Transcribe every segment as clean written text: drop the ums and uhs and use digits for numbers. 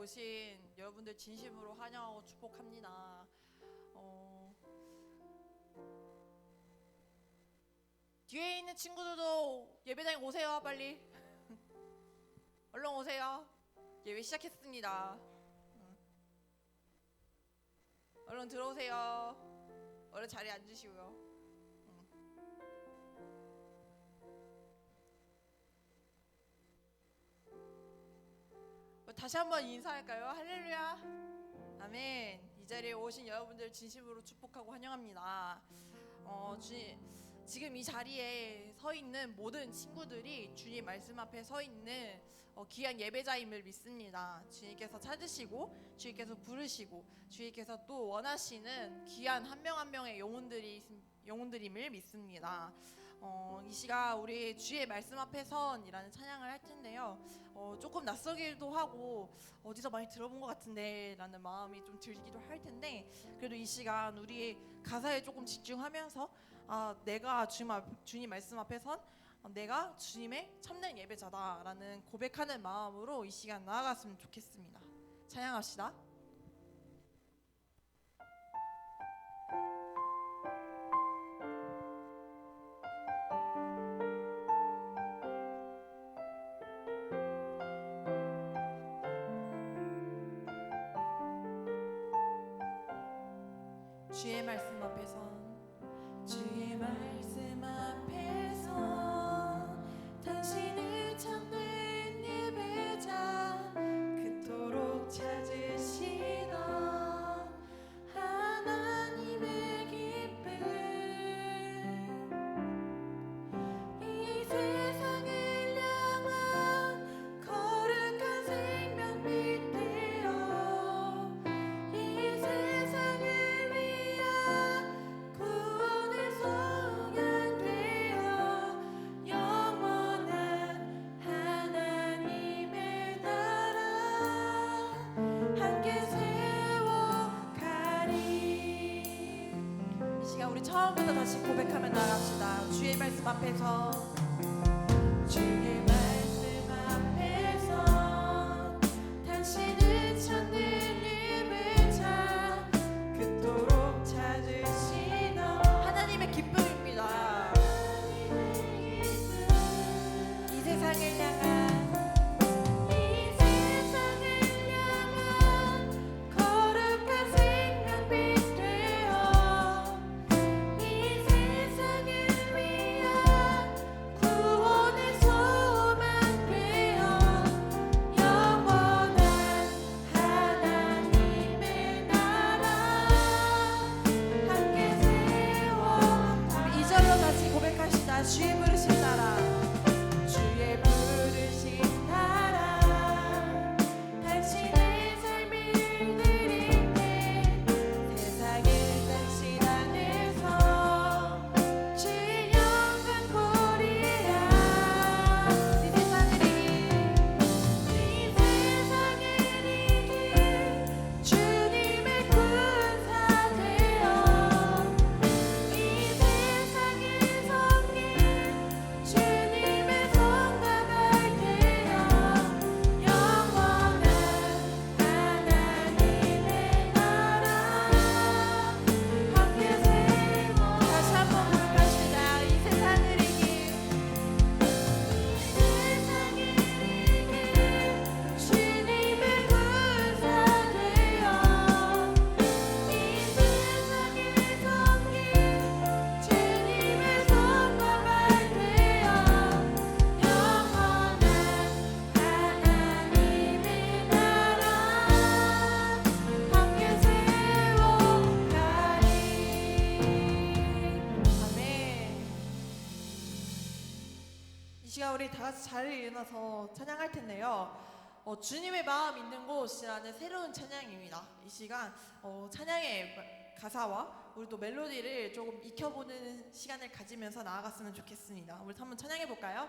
오신 여러분들 진심으로 환영하고 축복합니다. 뒤에 있는 친구들도 예배당에 오세요. 빨리 얼른 오세요. 예배 시작했습니다. 얼른 들어오세요. 얼른 자리에 앉으시고요. 다시 한번 인사할까요? 할렐루야. 아멘. 이 자리에 오신 여러분들 진심으로 축복하고 환영합니다. 지금 이 자리에 서 있는 모든 친구들이 주님 말씀 앞에 서 있는 귀한 예배자임을 믿습니다. 주님께서 찾으시고 주님께서 부르시고 주님께서 또 원하시는 귀한 한 명 한 명의 영혼들임을 믿습니다. 이 시간 우리 주의 말씀 앞에 선이라는 찬양을 할 텐데요. 조금 낯설기도 하고 어디서 많이 들어본 것 같은데 라는 마음이 좀 들기도 할 텐데, 그래도 이 시간 우리 가사에 조금 집중하면서 내가 주님 말씀 앞에 선 내가 주님의 참된 예배자다 라는 고백하는 마음으로 이 시간 나아갔으면 좋겠습니다. 찬양합시다. 주의 말씀 앞에 선 주의 말씀 앞에 선 당신을 참된 예배자 그토록 찾으시던 하나님의 기쁨 이 세상을 향한 거룩한 생명빛 되어 이 세상을 구원의 소양 되어 영원한 하나님의 나라 함께 세워가리. 이 시간 우리 처음부터 다시 고백하며 나갑시다. 주의 말씀 앞에서 주의 말씀 앞에서 당신은 참된 예배자 그토록 찾으시던 하나님의 기쁨입니다. 이 세상을 향한 거룩한 생명빛 되어 이 세상을 위한 구원의 소망 되어 영원한 하나님의 나라 함께 세워. 우리 2절로 다시 고백합시다. 주의 부르신 나라 주의 부르신 나라 당신의 삶을 드릴 때 세상을 당신 안에서 주의 영광 보리라. 이 세상을 이길 주님의 군사 되어 이 세상을 섬길 주님의 성가발 되어 영원한 하나님의 나라 함께 세워. 다시 한번 고백합시다. 이 세상을 이길 주님의 군사 되어 이 세상을 섬길 주님의 성가발 되어 영원한 하나님의 나라 함께 세워가리. 아멘. 이 시간 우리 다 같이 자리에 일어나서 찬양할 텐데요. 주님의 마음 있는 곳이라는 새로운 찬양입니다. 이 시간 찬양의 가사와 우리 또 멜로디를 조금 익혀보는 시간을 가지면서 나아갔으면 좋겠습니다. 우리 한번 찬양해 볼까요?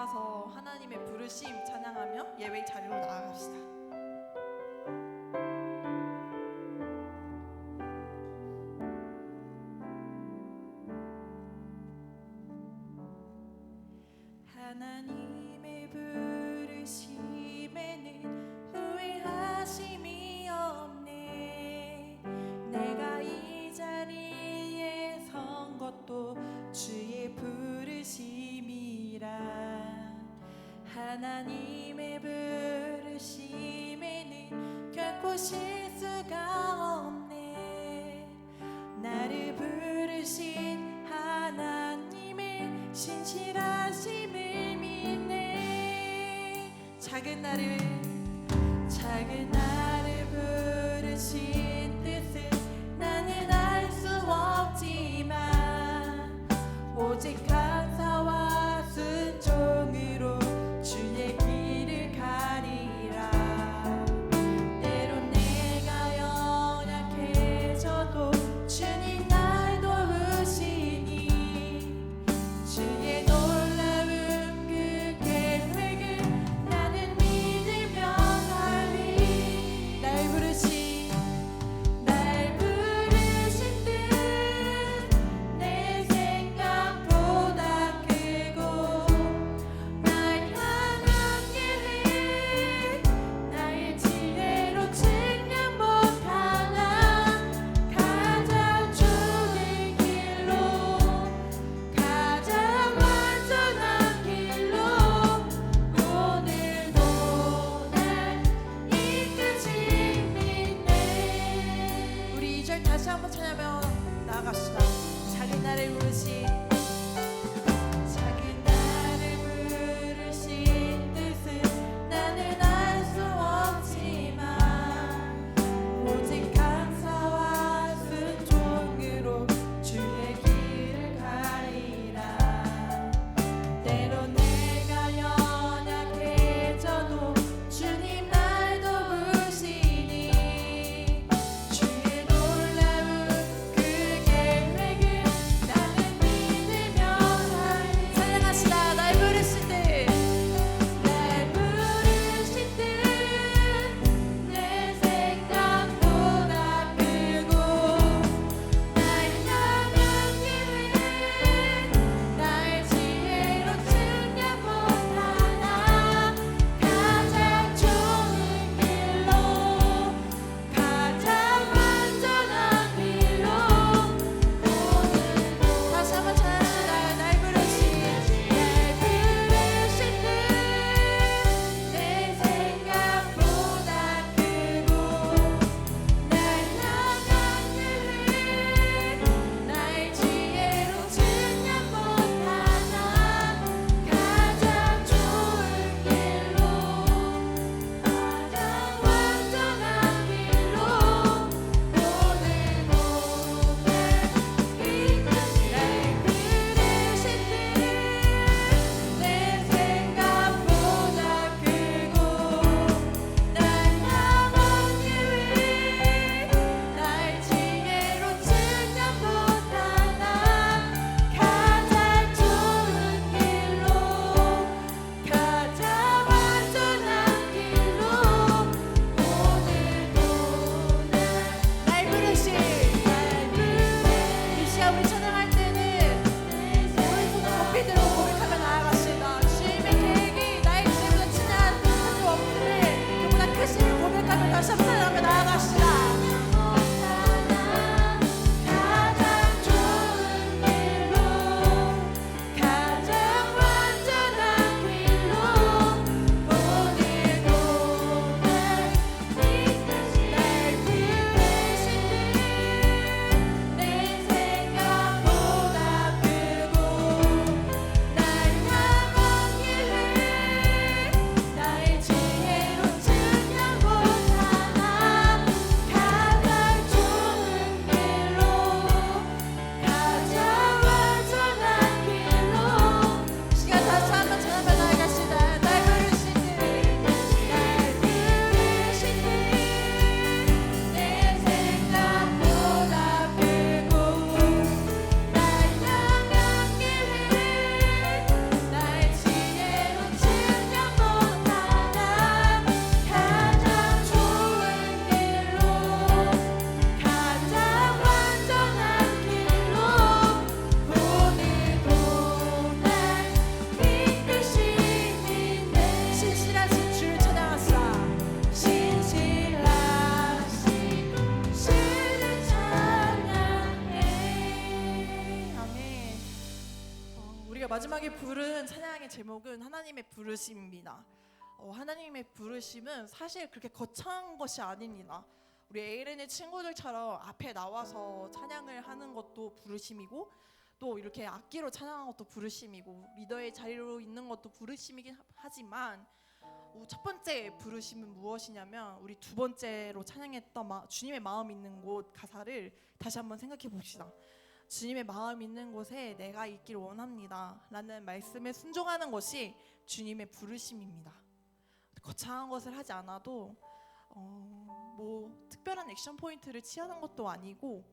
일어나서 하나님의 부르심 찬양하며 예배 자리로 나아갑시다. 하나님의 부르심에는 후회하심이 없네. 내가 이 자리에 선 것도 주의 부르심이라. 하나님의 부르심에는 결코 실수가 없네. 나를 부르신 하나님의 신실하심을 믿네. 작은 나를 부르신 뜻을 나는 알 수 없지만 오직 감사와 순종으로 주의 길을 가리라. 때론 내가 연약해져도 주님 날 도우시니 주의 놀라운 그 계획을 나는 믿을 마지막에 부른 찬양의 제목은 하나님의 부르심입니다. 하나님의 부르심은 사실 그렇게 거창한 것이 아닙니다. 우리 에이렌의 친구들처럼 앞에 나와서 찬양을 하는 것도 부르심이고, 또 이렇게 악기로 찬양하는 것도 부르심이고, 리더의 자리로 있는 것도 부르심이긴 하지만, 첫 번째 부르심은 무엇이냐면, 우리 두 번째로 찬양했던 주님의 마음 있는 곳 가사를 다시 한번 생각해 봅시다. 주님의 마음 있는 곳에 내가 있길 원합니다 라는 말씀에 순종하는 것이 주님의 부르심입니다. 거창한 것을 하지 않아도 뭐 특별한 액션 포인트를 취하는 것도 아니고,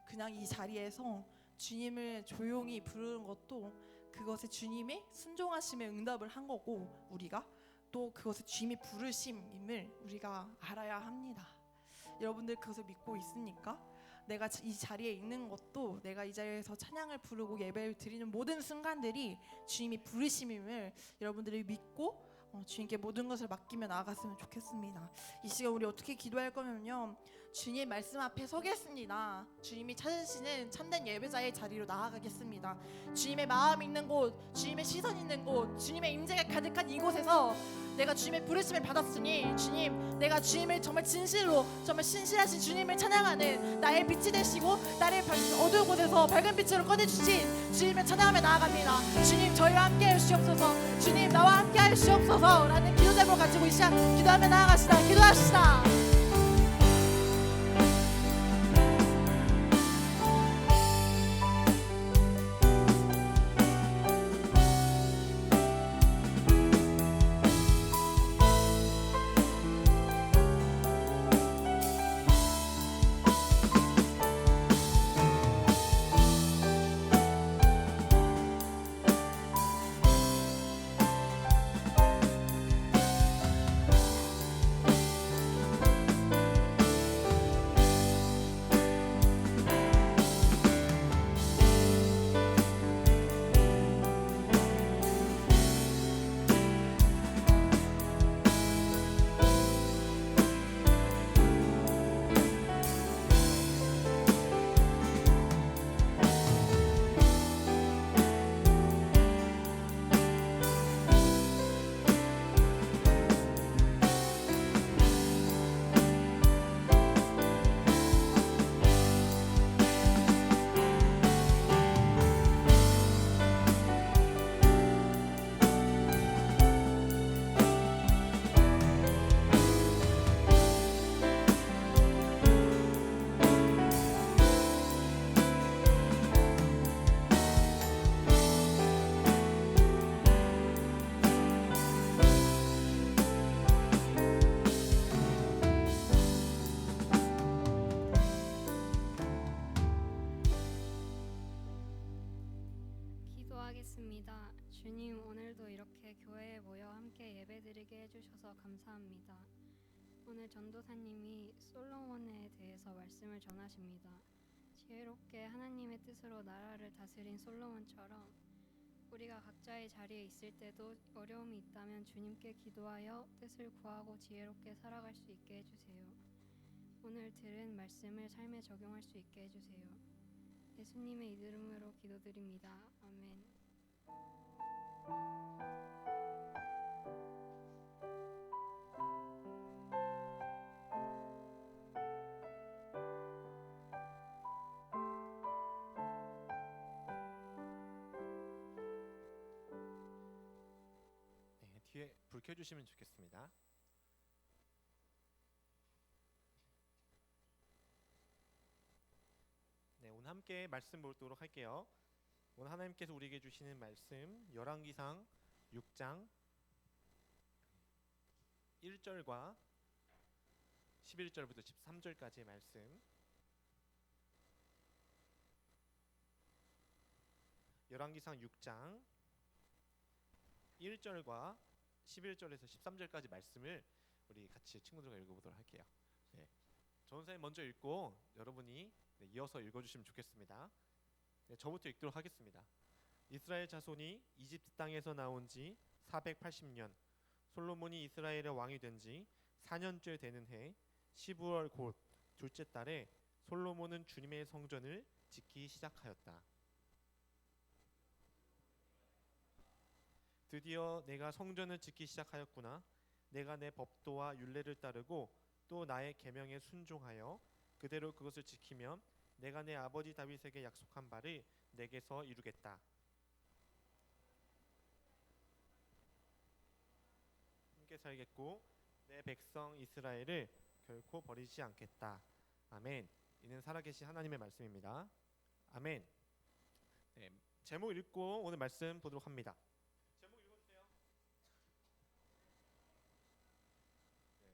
그냥 이 자리에서 주님을 조용히 부르는 것도 그것에 주님의 순종하심에 응답을 한 거고, 우리가 또 그것에 주님이 부르심임을 우리가 알아야 합니다. 여러분들 그것을 믿고 있습니까? 내가 이 자리에 있는 것도, 내가 이 자리에서 찬양을 부르고 예배를 드리는 모든 순간들이 주님이 부르심임을 여러분들이 믿고 주님께 모든 것을 맡기며 나아갔으면 좋겠습니다. 이 시간 우리 어떻게 기도할 거면요, 주님 말씀 앞에 서겠습니다. 주님이 찾으시는 참된 예배자의 자리로 나아가겠습니다. 주님의 마음 있는 곳, 주님의 시선 있는 곳, 주님의 임재가 가득한 이곳에서 내가 주님의 부르심을 받았으니, 주님, 내가 주님을 정말 진실로, 정말 신실하신 주님을 찬양하는 나의 빛이 되시고 나를 어두운 곳에서 밝은 빛으로 꺼내주신 주님을 찬양하며 나아갑니다. 주님, 저희와 함께 해주시옵소서. 주님, 나와 함께 해주시옵소서 라는 기도 제목을 가지고 이 시간 기도하며 나아가시다. 기도합시다. 기도하겠습니다. 주님, 오늘도 이렇게 교회에 모여 함께 예배드리게 해주셔서 감사합니다. 오늘 전도사님이 솔로몬에 대해서 말씀을 전하십니다. 지혜롭게 하나님의 뜻으로 나라를 다스린 솔로몬처럼 우리가 각자의 자리에 있을 때도 어려움이 있다면 주님께 기도하여 뜻을 구하고 지혜롭게 살아갈 수 있게 해주세요. 오늘 들은 말씀을 삶에 적용할 수 있게 해주세요. 예수님의 이름으로 기도드립니다. 아멘. 네, 뒤에 불 켜주시면 좋겠습니다. 네, 오늘 함께 말씀 보도록 할게요. 오늘 하나님께서 우리에게 주시는 말씀, 열왕기상 6장 1절과 11절부터 13절까지의 말씀. 열왕기상 6장 1절과 11절에서 13절까지 말씀을 우리 같이 친구들과 읽어보도록 할게요. 네, 전사님 먼저 읽고 여러분이 이어서 읽어주시면 좋겠습니다. 네, 저부터 읽도록 하겠습니다. 이스라엘 자손이 이집트 땅에서 나온 지 480년, 솔로몬이 이스라엘의 왕이 된 지 4년째 되는 해 12월 곧 둘째 달에 솔로몬은 주님의 성전을 짓기 시작하였다. 드디어 내가 성전을 짓기 시작하였구나. 내가 내 법도와 율례를 따르고 또 나의 계명에 순종하여 그대로 그것을 지키면 내가 내 아버지 다윗에게 약속한 바를 내게서 이루겠다. 함께 살겠고 내 백성 이스라엘을 결코 버리지 않겠다. 아멘. 이는 살아계신 하나님의 말씀입니다. 아멘. 네, 제목 읽고 오늘 말씀 보도록 합니다. 제목 읽어주세요. 네.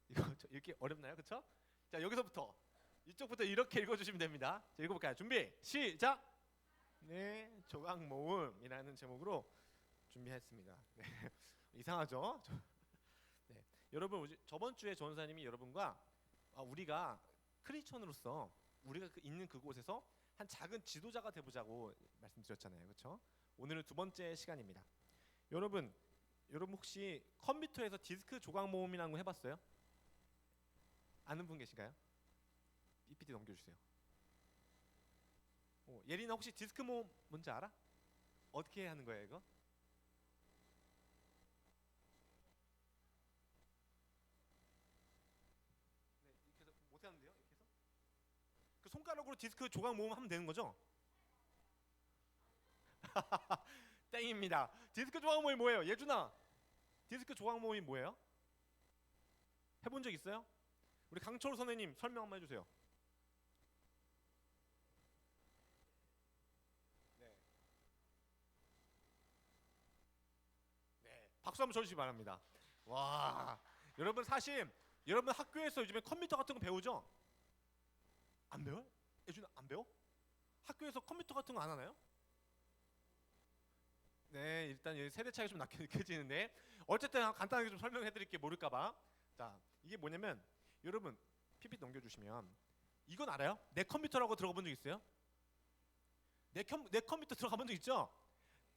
이거 읽기 어렵나요, 그렇죠? 자, 여기서부터 이쪽부터 이렇게 읽어주시면 됩니다. 자, 읽어볼까요? 준비, 시작. 네, 조각 모음이라는 제목으로 준비했습니다. 네. 이상하죠? 네. 여러분, 저번 주에 전사님이 여러분과 우리가 크리스천으로서 우리가 있는 그곳에서 한 작은 지도자가 되보자고 말씀드렸잖아요, 그렇죠? 오늘은 두 번째 시간입니다. 여러분 혹시 컴퓨터에서 디스크 조각 모음이라는 거 해봤어요? 아는 분 계신가요? PPT 넘겨주세요. 예린아 혹시 디스크 모음 뭔지 알아? 어떻게 하는 거예요, 이거? 네, 이렇게 해서 못 하는데요, 이렇게 해서? 그 손가락으로 디스크 조각 모음 하면 되는 거죠? 땡입니다. 디스크 조각 모음이 뭐예요? 예준아, 디스크 조각 모음이 뭐예요? 해본 적 있어요? 우리 강철 선생님 설명 한번 해주세요. 네. 네, 박수 한번 쳐주시기 바랍니다. 와, 여러분 사실 여러분 학교에서 요즘에 컴퓨터 같은 거 배우죠? 안 배워요? 예준아 안 배워? 학교에서 컴퓨터 같은 거 안 하나요? 네, 일단 세대 차이가 좀 나게 느껴지는데 어쨌든 간단하게 좀 설명해 드릴게요, 모를까봐. 자, 이게 뭐냐면 여러분 PPT 넘겨주시면 이건 알아요? 내 컴퓨터라고 들어본 적 있어요? 내 컴퓨터 들어가본 적 있죠?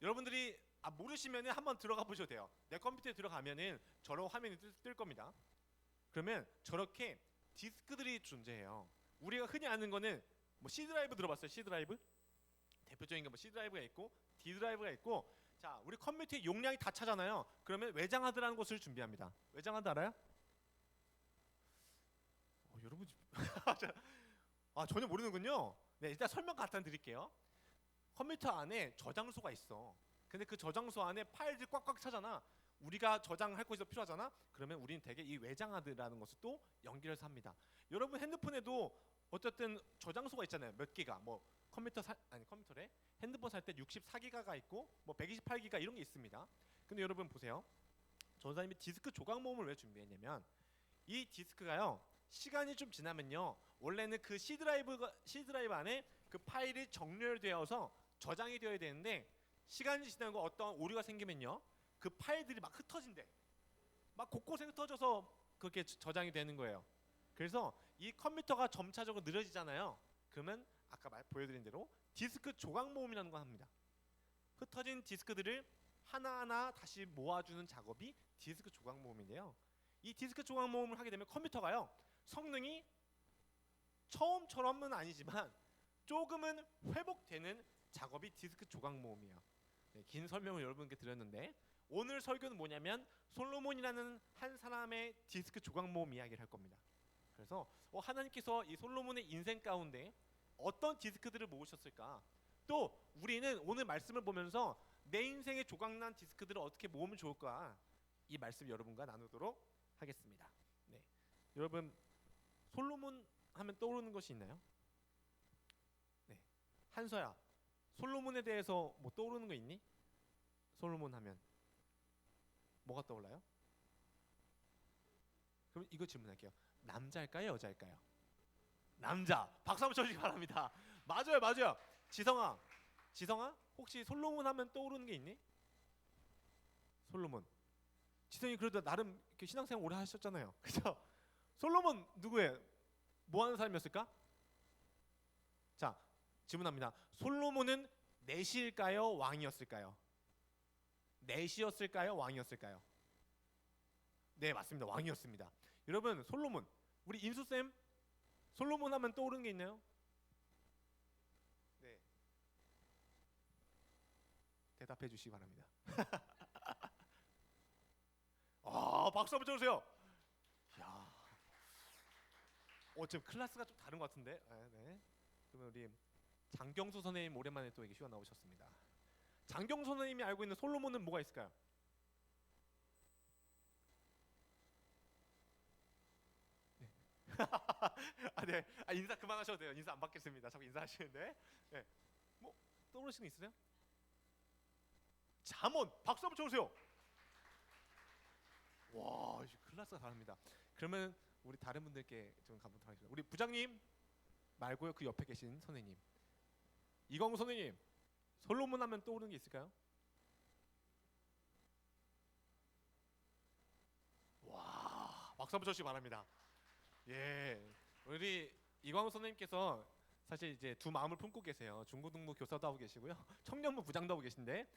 여러분들이 모르시면 한번 들어가 보셔도 돼요. 내 컴퓨터에 들어가면은 저런 화면이 뜰 겁니다. 그러면 저렇게 디스크들이 존재해요. 우리가 흔히 아는 거는 뭐 C 드라이브 들어봤어요? C 드라이브? 대표적인 게 뭐 C 드라이브가 있고 D 드라이브가 있고, 자, 우리 컴퓨터의 용량이 다 차잖아요. 그러면 외장하드라는 것을 준비합니다. 외장하드 알아요? 여러분 전혀 모르는군요. 네, 일단 설명 간단히 드릴게요. 컴퓨터 안에 저장소가 있어. 근데 그 저장소 안에 파일들이 꽉꽉 차잖아. 우리가 저장할 곳이 필요하잖아. 그러면 우리는 대개 이 외장하드라는 것을 또 연결해서 합니다. 여러분 핸드폰에도 어쨌든 저장소가 있잖아요. 몇 기가. 뭐 컴퓨터래 핸드폰 살 때 64기가가 있고 뭐 128기가 이런 게 있습니다. 근데 여러분 보세요. 전사님이 디스크 조각 모음을 왜 준비했냐면 이 디스크가요, 시간이 좀 지나면요, 원래는 그 C 드라이브 안에 그 파일이 정렬되어서 저장이 되어야 되는데 시간이 지나고 어떤 오류가 생기면요, 그 파일들이 막 흩어진대. 막 곳곳에 흩어져서 그렇게 저장이 되는 거예요. 그래서 이 컴퓨터가 점차적으로 느려지잖아요. 그러면 아까 보여드린 대로 디스크 조각 모음이라는 걸 합니다. 흩어진 디스크들을 하나하나 다시 모아주는 작업이 디스크 조각 모음인데요. 이 디스크 조각 모음을 하게 되면 컴퓨터가요, 성능이 처음처럼은 아니지만 조금은 회복되는 작업이 디스크 조각 모음이에요. 네, 긴 설명을 여러분께 드렸는데 오늘 설교는 뭐냐면 솔로몬이라는 한 사람의 디스크 조각 모음 이야기를 할 겁니다. 그래서 하나님께서 이 솔로몬의 인생 가운데 어떤 디스크들을 모으셨을까? 또 우리는 오늘 말씀을 보면서 내 인생의 조각난 디스크들을 어떻게 모으면 좋을까? 이 말씀 여러분과 나누도록 하겠습니다. 네, 여러분 솔로몬 하면 떠오르는 것이 있나요? 네, 한서야, 솔로몬에 대해서 뭐 떠오르는 거 있니? 솔로몬 하면 뭐가 떠올라요? 그럼 이거 질문할게요. 남자일까요, 여자일까요? 남자. 박수 한번 쳐주시기 바랍니다. 맞아요. 지성아 혹시 솔로몬 하면 떠오르는 게 있니? 솔로몬. 지성이 그래도 나름 이렇게 신앙생활 오래 하셨잖아요. 그죠? 솔로몬 누구예요? 뭐 하는 사람이었을까? 자, 질문합니다. 솔로몬은 내시일까요, 왕이었을까요? 내시였을까요, 왕이었을까요? 네, 맞습니다. 왕이었습니다. 여러분, 솔로몬, 우리 인수쌤 솔로몬 하면 떠오르는 게 있나요? 네, 대답해 주시기 바랍니다. 박수 한번 쳐주세요. 야, 지금 클래스가 좀 다른 것 같은데. 네. 그러면 우리 장경수 선생님 오랜만에 또 여기 휴가 나오셨습니다. 장경수 선생님이 알고 있는 솔로몬은 뭐가 있을까요? 네. 인사 그만하셔도 돼요. 인사 안 받겠습니다. 자꾸 인사하시는데. 네. 뭐 떠오르시는 거 있으세요? 잠언. 박수 한번 쳐주세요. 와, 클래스가 다릅니다. 그러면 우리 다른 분들께 좀 가보도록 하겠습니다. 우리 부장님 말고요, 그 옆에 계신 선생님, 이광우 선생님, 솔로몬 하면 떠오르는 게 있을까요? 와, 박수 한번 쳐주시기 바랍니다. 예, 우리 이광우 선생님께서 사실 이제 두 마음을 품고 계세요. 중고등부 교사도 하고 계시고요, 청년부 부장도 하고 계신데,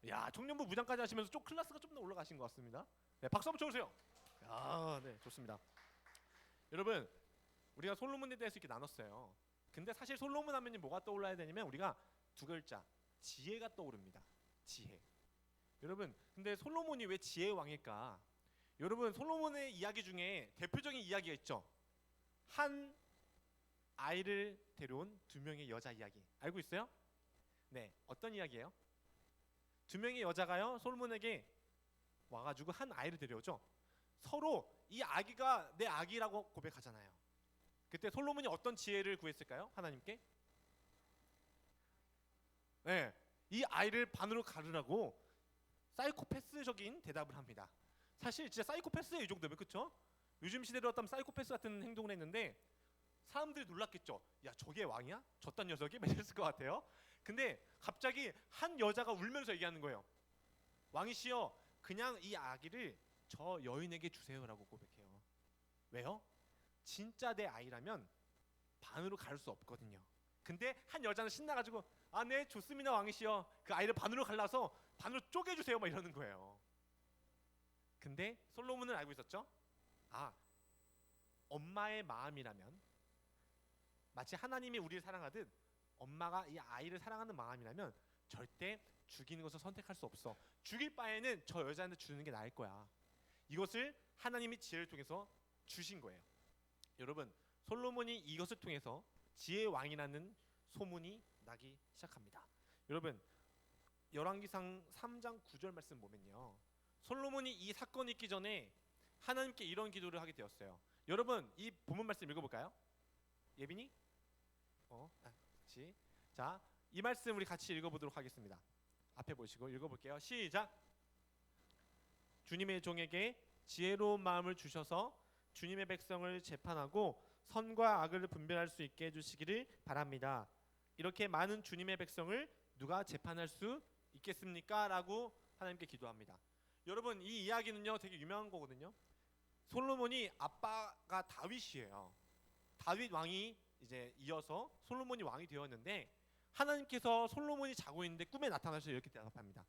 야, 청년부 부장까지 하시면서 좀 클래스가 좀 더 올라가신 것 같습니다. 네, 박수 한번 쳐주세요. 야, 네, 좋습니다. 여러분, 우리가 솔로몬에 대해서 이렇게 나눴어요. 근데 사실 솔로몬 하면 뭐가 떠올라야 되냐면 우리가 두 글자, 지혜가 떠오릅니다. 지혜. 여러분, 근데 솔로몬이 왜 지혜의 왕일까? 여러분, 솔로몬의 이야기 중에 대표적인 이야기가 있죠. 한 아이를 데려온 두 명의 여자 이야기. 알고 있어요? 네, 어떤 이야기예요? 두 명의 여자가요, 솔로몬에게 와가지고 한 아이를 데려오죠. 서로 이 아기가 내 아기라고 고백하잖아요. 그때 솔로몬이 어떤 지혜를 구했을까요? 하나님께? 네, 이 아이를 반으로 가르라고 사이코패스적인 대답을 합니다. 사실 진짜 사이코패스예요, 이 정도면. 그렇죠? 요즘 시대로 왔다면 사이코패스 같은 행동을 했는데 사람들이 놀랐겠죠. 야, 저게 왕이야? 저딴 녀석이? 이랬을 것 같아요. 근데 갑자기 한 여자가 울면서 얘기하는 거예요. 왕이시여, 그냥 이 아기를 저 여인에게 주세요라고 고백해요. 왜요? 진짜 내 아이라면 반으로 가를 수 없거든요. 근데 한 여자는 신나가지고 네, 좋습니다 왕이시여, 그 아이를 반으로 갈라서 반으로 쪼개주세요 막 이러는 거예요. 근데 솔로몬은 알고 있었죠. 엄마의 마음이라면, 마치 하나님이 우리를 사랑하듯 엄마가 이 아이를 사랑하는 마음이라면 절대 죽이는 것을 선택할 수 없어. 죽일 바에는 저 여자한테 주는 게 나을 거야. 이것을 하나님이 지혜를 통해서 주신 거예요. 여러분, 솔로몬이 이것을 통해서 지혜의 왕이라는 소문이 나기 시작합니다. 여러분, 열왕기상 3장 9절 말씀 보면요, 솔로몬이 이 사건이 있기 전에 하나님께 이런 기도를 하게 되었어요. 여러분, 이 본문 말씀 읽어볼까요? 예빈이? 같이. 자, 이 말씀 우리 같이 읽어보도록 하겠습니다. 앞에 보시고 읽어볼게요. 시작. 주님의 종에게 지혜로운 마음을 주셔서 주님의 백성을 재판하고 선과 악을 분별할 수 있게 해주시기를 바랍니다. 이렇게 많은 주님의 백성을 누가 재판할 수 있겠습니까? 라고 하나님께 기도합니다. 여러분, 이 이야기는요 되게 유명한 거거든요. 솔로몬이 아빠가 다윗이에요. 다윗 왕이 이제 이어서 솔로몬이 왕이 되었는데, 하나님께서 솔로몬이 자고 있는데 꿈에 나타나셔서 이렇게 대답합니다.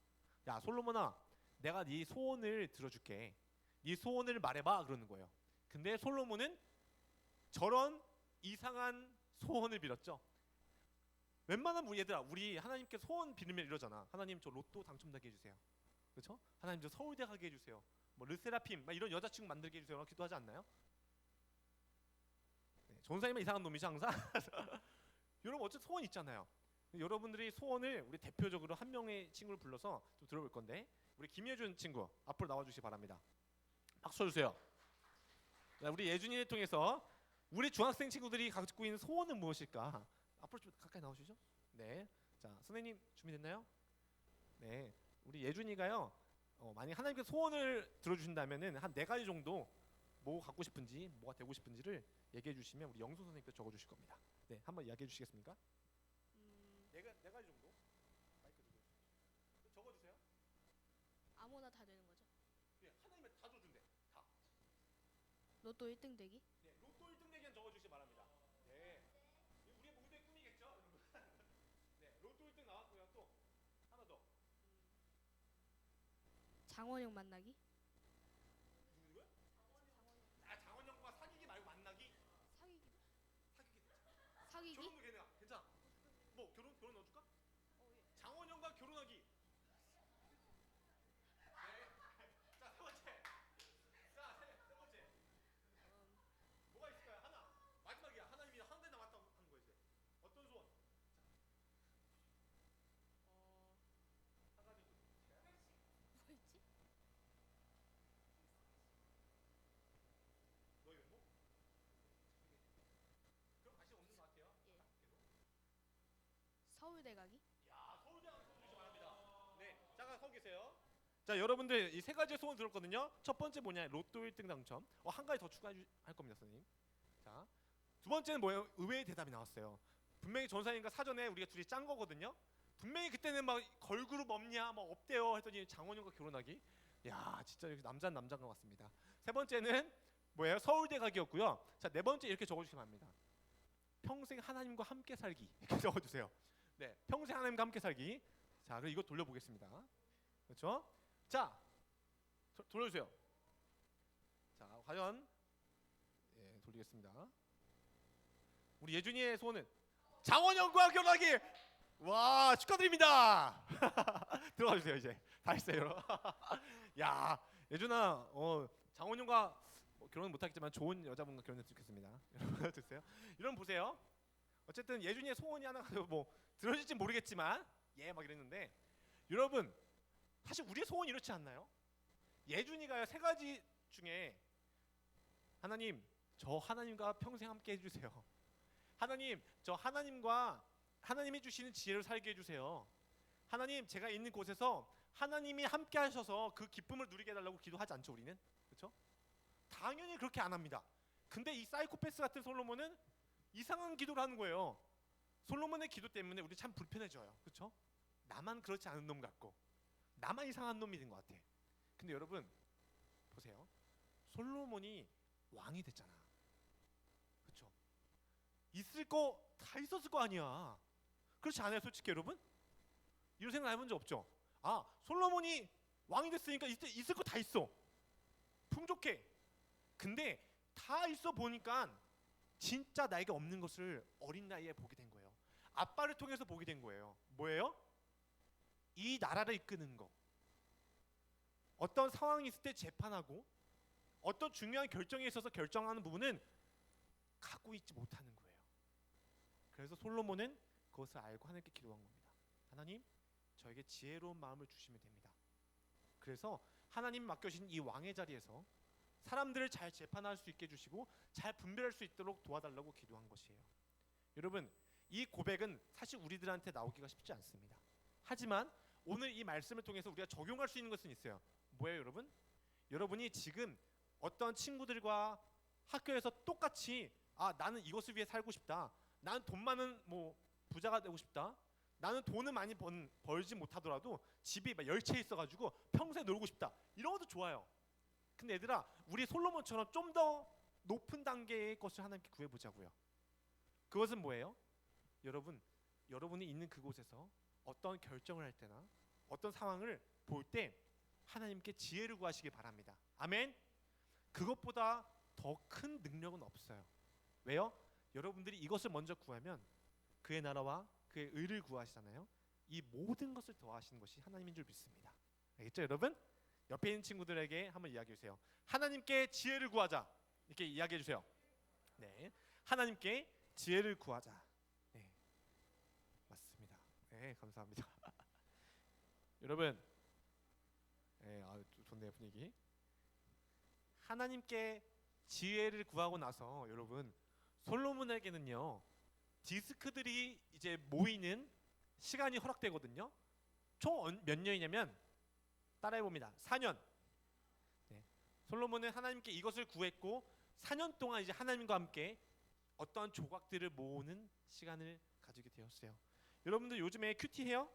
야, 솔로몬아, 내가 네 소원을 들어줄게. 네 소원을 말해봐 그러는 거예요. 근데 솔로몬은 저런 이상한 소원을 빌었죠. 웬만하면 얘들아, 우리 하나님께 소원 빌면 이러잖아. 하나님, 저 로또 당첨되게 해주세요. 그렇죠? 하나님, 저 서울대 가게 해주세요. 뭐 르세라핌 막 이런 여자친구 만들게 해주세요. 기도하지 않나요? 네, 전사님은 이상한 놈이죠 항상. 여러분, 어쨌든 소원 있잖아요. 여러분들이 소원을 우리 대표적으로 한 명의 친구를 불러서 좀 들어볼 건데, 우리 김예준 친구 앞으로 나와주시기 바랍니다. 박수 쳐주세요. 자, 우리 예준이를 통해서 우리 중학생 친구들이 갖고 있는 소원은 무엇일까? 앞으로 좀 가까이 나오시죠. 네, 자, 선생님 준비됐나요? 네, 우리 예준이가요, 만약 하나님께서 소원을 들어주신다면은 한 4가지 정도 뭐 갖고 싶은지, 뭐가 되고 싶은지를 얘기해 주시면 우리 영수 선생님께서 적어주실 겁니다. 네, 한번 이야기해 주시겠습니까? 4가지 정도? 마이크 들고 적어주세요. 아무나 다 되는 거죠? 예, 하나님이 다 줘준대. 다. 로또 1등 되기? 네, 로또 1등 되기는 적어주시기 바랍니다. 네, 우리의 모두의 꿈이겠죠, 여러분. 네, 로또 1등 나왔고요. 또 하나 더. 장원영 만나기? 누구요? 장원영과 사귀기 말고 만나기? 사귀기도? 사귀기. 사귀기? 결혼도 걔네가 괜찮아. 뭐 결혼 넣어줄까? 장원영과 결혼하기. 서울대 가기? 네, 잠깐 서 계세요. 자, 여러분들 이 세 가지의 소원 들었거든요. 첫 번째 뭐냐? 로또 1등 당첨. 한 가지 더 추가할 겁니다, 선생님. 자, 두 번째는 뭐예요? 의외의 대답이 나왔어요. 분명히 전사님과 사전에 우리가 둘이 짠 거거든요. 분명히 그때는 막 걸그룹 없냐, 뭐 없대요 했더니 장원영과 결혼하기. 야, 진짜 여기 남자는 남자인 것 같습니다. 세 번째는 뭐예요? 서울대 가기였고요. 자, 네 번째 이렇게 적어주시면 합니다. 평생 하나님과 함께 살기 이렇게 적어주세요. 네, 평생 하나님과 함께 살기. 자, 그럼 이거 돌려보겠습니다. 그렇죠? 자, 돌려주세요. 자, 과연 예, 돌리겠습니다. 우리 예준이의 소원은 장원영과 결혼하기. 와, 축하드립니다. 들어가 주세요. 이제 다 했어요, 여러분. 야, 예준아, 장원영과 결혼 못하겠지만 좋은 여자분과 결혼했으면 좋겠습니다. 여러분 드세요. 여러분 보세요. 어쨌든 예준이의 소원이 하나 뭐 들어질지 모르겠지만 막 이랬는데 여러분 사실 우리의 소원이 이렇지 않나요? 예준이가요 세 가지 중에 하나님 저 하나님과 평생 함께 해주세요. 하나님 저 하나님과 하나님이 주시는 지혜를 살게 해주세요. 하나님 제가 있는 곳에서 하나님이 함께 하셔서 그 기쁨을 누리게 해달라고 기도하지 않죠 우리는? 그렇죠? 당연히 그렇게 안 합니다. 근데 이 사이코패스 같은 솔로몬은 이상한 기도를 하는 거예요. 솔로몬의 기도 때문에 우리 참 불편해져요. 그렇죠? 나만 그렇지 않은 놈 같고 나만 이상한 놈이 된 것 같아. 근데 여러분 보세요. 솔로몬이 왕이 됐잖아. 그렇죠? 있을 거 다 있었을 거 아니야. 그렇지 않아요 솔직히 여러분? 이런 생각 해본 적 없죠? 아 솔로몬이 왕이 됐으니까 있을 거 다 있어. 풍족해. 근데 다 있어 보니까 진짜 나에게 없는 것을 어린 나이에 보게 된 거예요. 아빠를 통해서 보게 된 거예요. 뭐예요? 이 나라를 이끄는 거. 어떤 상황이 있을 때 재판하고 어떤 중요한 결정에 있어서 결정하는 부분은 갖고 있지 못하는 거예요. 그래서 솔로몬은 그것을 알고 하나님께 기도한 겁니다. 하나님, 저에게 지혜로운 마음을 주시면 됩니다. 그래서 하나님 맡겨주신 이 왕의 자리에서 사람들을 잘 재판할 수 있게 해주시고 잘 분별할 수 있도록 도와달라고 기도한 것이에요. 여러분 이 고백은 사실 우리들한테 나오기가 쉽지 않습니다. 하지만 오늘 이 말씀을 통해서 우리가 적용할 수 있는 것은 있어요. 뭐예요 여러분? 여러분이 지금 어떤 친구들과 학교에서 똑같이 나는 이것을 위해 살고 싶다. 나는 돈 많은 뭐 부자가 되고 싶다. 나는 돈을 많이 벌지 못하더라도 집이 막 열채 있어가지고 평생 놀고 싶다. 이런 것도 좋아요. 근데 얘들아 우리 솔로몬처럼 좀 더 높은 단계의 것을 하나님께 구해보자고요. 그것은 뭐예요? 여러분이 있는 그곳에서 어떤 결정을 할 때나 어떤 상황을 볼 때 하나님께 지혜를 구하시기 바랍니다. 아멘. 그것보다 더 큰 능력은 없어요. 왜요? 여러분들이 이것을 먼저 구하면 그의 나라와 그의 의를 구하시잖아요. 이 모든 것을 더하시는 것이 하나님인 줄 믿습니다. 알겠죠 여러분? 옆에 있는 친구들에게 한번 이야기해 주세요. 하나님께 지혜를 구하자. 이렇게 이야기해 주세요. 네, 하나님께 지혜를 구하자. 네, 맞습니다. 네, 감사합니다. 여러분, 네, 좋네요 분위기. 하나님께 지혜를 구하고 나서 여러분 솔로몬에게는요 디스크들이 이제 모이는 시간이 허락되거든요. 총 몇 년이냐면 따라해 봅니다. 4년. 네. 솔로몬은 하나님께 이것을 구했고 4년 동안 이제 하나님과 함께 어떠한 조각들을 모으는 시간을 가지게 되었어요. 여러분들 요즘에 큐티 해요?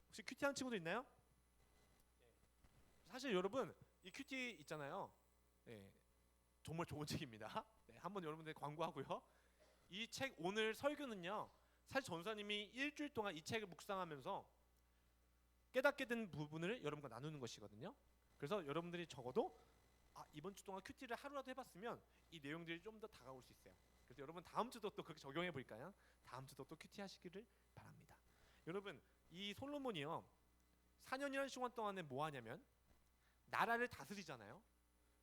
혹시 큐티 하는 친구들 있나요? 네. 사실 여러분 이 큐티 있잖아요. 네. 정말 좋은 책입니다. 네. 한번 여러분들 광고하고요. 이 책 오늘 설교는요. 사실 전사님이 일주일 동안 이 책을 묵상하면서 깨닫게 된 부분을 여러분과 나누는 것이거든요. 그래서 여러분들이 적어도 이번 주 동안 큐티를 하루라도 해봤으면 이 내용들이 좀 더 다가올 수 있어요. 그래서 여러분 다음 주도 또 그렇게 적용해 볼까요? 다음 주도 또 큐티 하시기를 바랍니다. 여러분 이 솔로몬이요 4년이라는 시간 동안에 뭐 하냐면 나라를 다스리잖아요.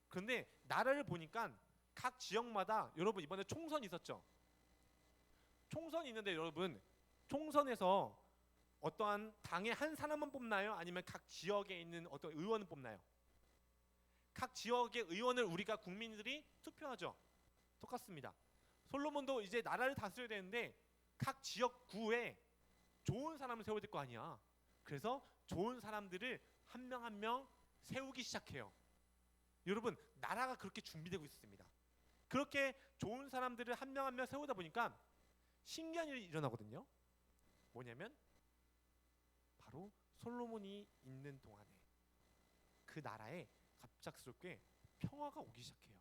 그런데 나라를 보니까 각 지역마다 여러분 이번에 총선이 있었죠. 총선이 있는데 여러분 총선에서 어떠한 당의 한 사람만 뽑나요? 아니면 각 지역에 있는 어떤 의원을 뽑나요? 각 지역의 의원을 우리가 국민들이 투표하죠. 똑같습니다. 솔로몬도 이제 나라를 다스려야 되는데 각 지역구에 좋은 사람을 세워야 될 거 아니야. 그래서 좋은 사람들을 한 명 한 명 세우기 시작해요. 여러분, 나라가 그렇게 준비되고 있습니다. 그렇게 좋은 사람들을 한 명 한 명 세우다 보니까 신기한 일이 일어나거든요. 뭐냐면 바로 솔로몬이 있는 동안에 그 나라에 갑작스럽게 평화가 오기 시작해요.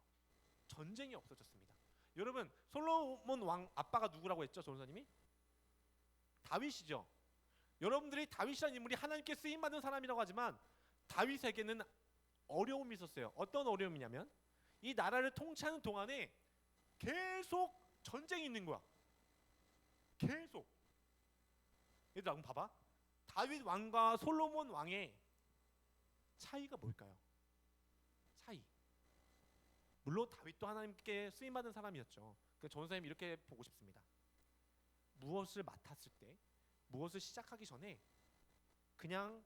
전쟁이 없어졌습니다. 여러분, 솔로몬 왕 아빠가 누구라고 했죠? 전사님이 다윗이죠. 여러분들이 다윗이라는 인물이 하나님께 쓰임 받은 사람이라고 하지만 다윗에게는 어려움이 있었어요. 어떤 어려움이냐면 이 나라를 통치하는 동안에 계속 전쟁이 있는 거야. 계속. 얘들아, 한번 봐봐. 다윗 왕과 솔로몬 왕의 차이가 뭘까요? 차이. 물론 다윗도 하나님께 쓰임 받은 사람이었죠. 그 전사님 이렇게 보고 싶습니다. 무엇을 맡았을 때, 무엇을 시작하기 전에 그냥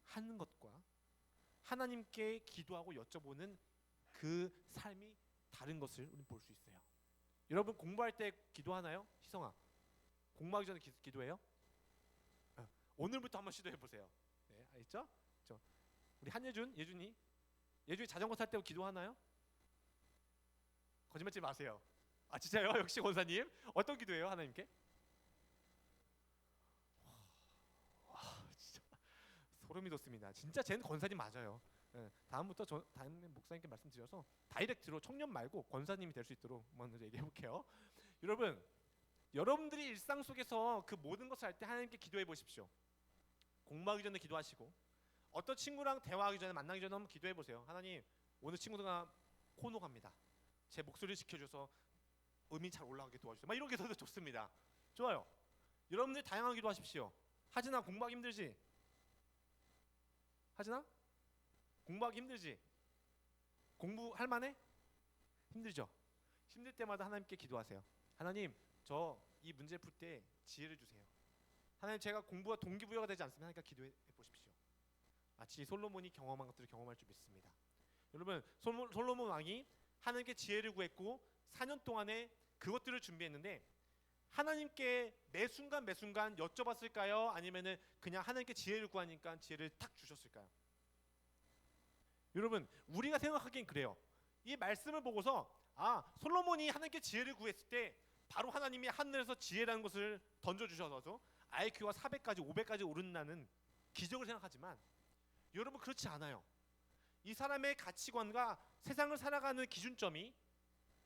하는 것과 하나님께 기도하고 여쭤보는 그 삶이 다른 것을 우리는 볼 수 있어요. 여러분, 공부할 때 기도하나요? 희성아, 공부하기 전에 기도해요? 오늘부터 한번 시도해 보세요. 네, 알겠죠? 우리 한예준, 예준이 자전거 탈 때 기도하나요? 거짓말 치지 마세요. 아, 진짜요? 역시 권사님. 어떤 기도해요, 하나님께? 진짜 소름이 돋습니다. 진짜 쟤는 권사님 맞아요. 다음부터 다음 목사님께 말씀드려서 다이렉트로 청년 말고 권사님이 될 수 있도록 먼저 얘기해 볼게요. 여러분, 여러분들이 일상 속에서 그 모든 것을 할 때 하나님께 기도해 보십시오. 공부하기 전에 기도하시고, 어떤 친구랑 대화하기 전에, 만나기 전에 한번 기도해 보세요. 하나님, 오늘 친구들과 코노 갑니다. 제 목소리를 지켜줘서 음이 잘 올라가게 도와주세요. 막 이런 게 더 좋습니다. 좋아요. 여러분들 다양하게 기도하십시오. 하진아, 공부하기 힘들지? 하진아? 공부하기 힘들지? 공부할 만해? 힘들죠? 힘들 때마다 하나님께 기도하세요. 하나님, 저 이 문제 풀 때 지혜를 주세요. 하나님, 제가 공부가 동기부여가 되지 않습니다. 하니까 기도해 보십시오. 마치 솔로몬이 경험한 것들을 경험할 줄 믿습니다. 여러분, 솔로몬 왕이 하나님께 지혜를 구했고 4년 동안에 그것들을 준비했는데 하나님께 매 순간 여쭤봤을까요? 아니면은 그냥 하나님께 지혜를 구하니까 지혜를 탁 주셨을까요? 여러분, 우리가 생각하기엔 그래요. 이 말씀을 보고서 솔로몬이 하나님께 지혜를 구했을 때 바로 하나님이 하늘에서 지혜라는 것을 던져주셔서 IQ가 400까지 500까지 오른다는 기적을 생각하지만 여러분, 그렇지 않아요. 이 사람의 가치관과 세상을 살아가는 기준점이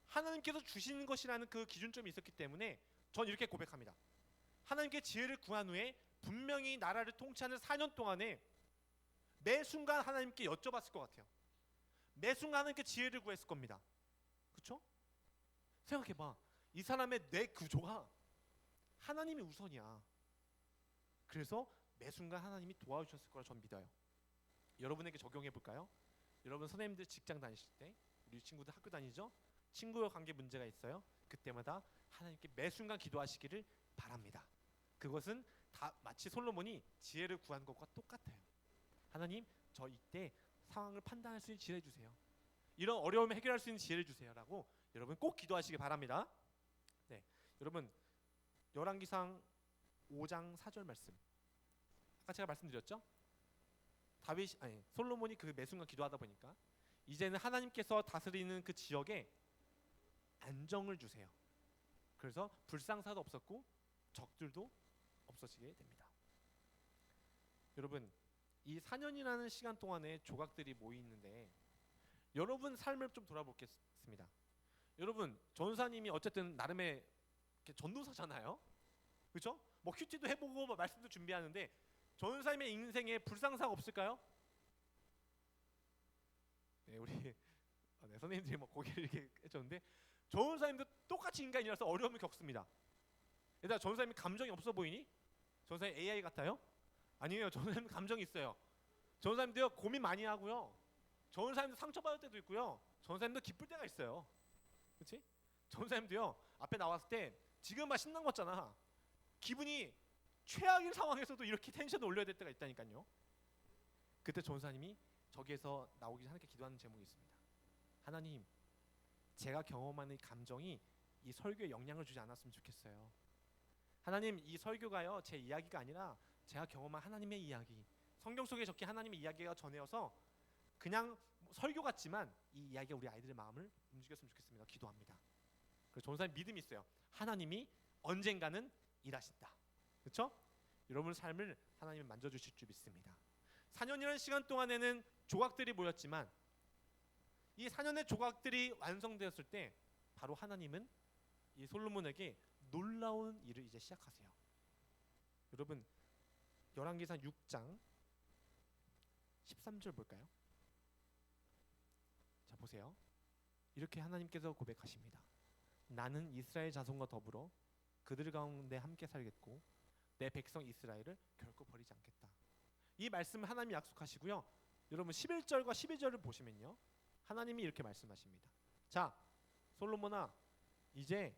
하나님께서 주시는 것이라는 그 기준점이 있었기 때문에 전 이렇게 고백합니다. 하나님께 지혜를 구한 후에 분명히 나라를 통치하는 4년 동안에 매 순간 하나님께 여쭤봤을 것 같아요. 매 순간 하나님께 지혜를 구했을 겁니다. 그렇죠? 생각해봐. 이 사람의 뇌 구조가 하나님이 우선이야. 그래서 매 순간 하나님이 도와주셨을 거라 전 믿어요. 여러분에게 적용해 볼까요? 여러분, 선생님들 직장 다니실 때, 우리 친구들 학교 다니죠? 친구와 관계 문제가 있어요. 그때마다 하나님께 매 순간 기도하시기를 바랍니다. 그것은 다 마치 솔로몬이 지혜를 구한 것과 똑같아요. 하나님, 저 이때 상황을 판단할 수 있는 지혜를 주세요. 이런 어려움을 해결할 수 있는 지혜를 주세요라고 여러분 꼭 기도하시기 바랍니다. 네, 여러분, 열왕기상 5장 4절 말씀. 아까 제가 말씀드렸죠? 솔로몬이 그 매 순간 기도하다 보니까 이제는 하나님께서 다스리는 그 지역에 안정을 주세요. 그래서 불상사도 없었고 적들도 없어지게 됩니다. 여러분, 이 4년이라는 시간 동안에 조각들이 모이 있는데 여러분 삶을 좀 돌아보겠습니다. 여러분, 전사님이 어쨌든 나름의 전도사잖아요. 그렇죠? 뭐 큐티도 해보고 뭐 말씀도 준비하는데 전사님의 인생에 불상사가 없을까요? 네, 우리 선생님들이 뭐 고개를 이렇게 해줬는데 전사님도 똑같이 인간이라서 어려움을 겪습니다. 얘들아, 전사님이 감정이 없어 보이니? 전사님 AI 같아요? 아니에요. 전사님 감정이 있어요. 전사님도요 고민 많이 하고요. 전사님도 상처받을 때도 있고요. 전사님도 기쁠 때가 있어요. 그렇지? 전사님도요 앞에 나왔을 때 지금 막 신난 거잖아. 기분이 최악인 상황에서도 이렇게 텐션을 올려야 될 때가 있다니까요. 그때 전사님이 저기에서 나오기 전에 하나님께 기도하는 제목이 있습니다. 하나님, 제가 경험하는 감정이 이 설교에 영향을 주지 않았으면 좋겠어요. 하나님, 이 설교가요 제 이야기가 아니라 제가 경험한 하나님의 이야기, 성경 속에 적힌 하나님의 이야기가 전해져서 그냥 설교 같지만 이 이야기가 우리 아이들의 마음을 움직였으면 좋겠습니다. 기도합니다. 그래서 전사님 믿음이 있어요. 하나님이 언젠가는 일하신다. 그렇죠? 여러분의 삶을 하나님이 만져주실 줄 믿습니다. 4년이라는 시간 동안에는 조각들이 모였지만 이 4년의 조각들이 완성되었을 때 바로 하나님은 이 솔로몬에게 놀라운 일을 이제 시작하세요. 여러분, 열왕기상 6장 13절 볼까요? 자, 보세요. 이렇게 하나님께서 고백하십니다. 나는 이스라엘 자손과 더불어 그들 가운데 함께 살겠고 내 백성 이스라엘을 결코 버리지 않겠다. 이 말씀을 하나님이 약속하시고요. 여러분 11절과 12절을 보시면요, 하나님이 이렇게 말씀하십니다. 자, 솔로몬아, 이제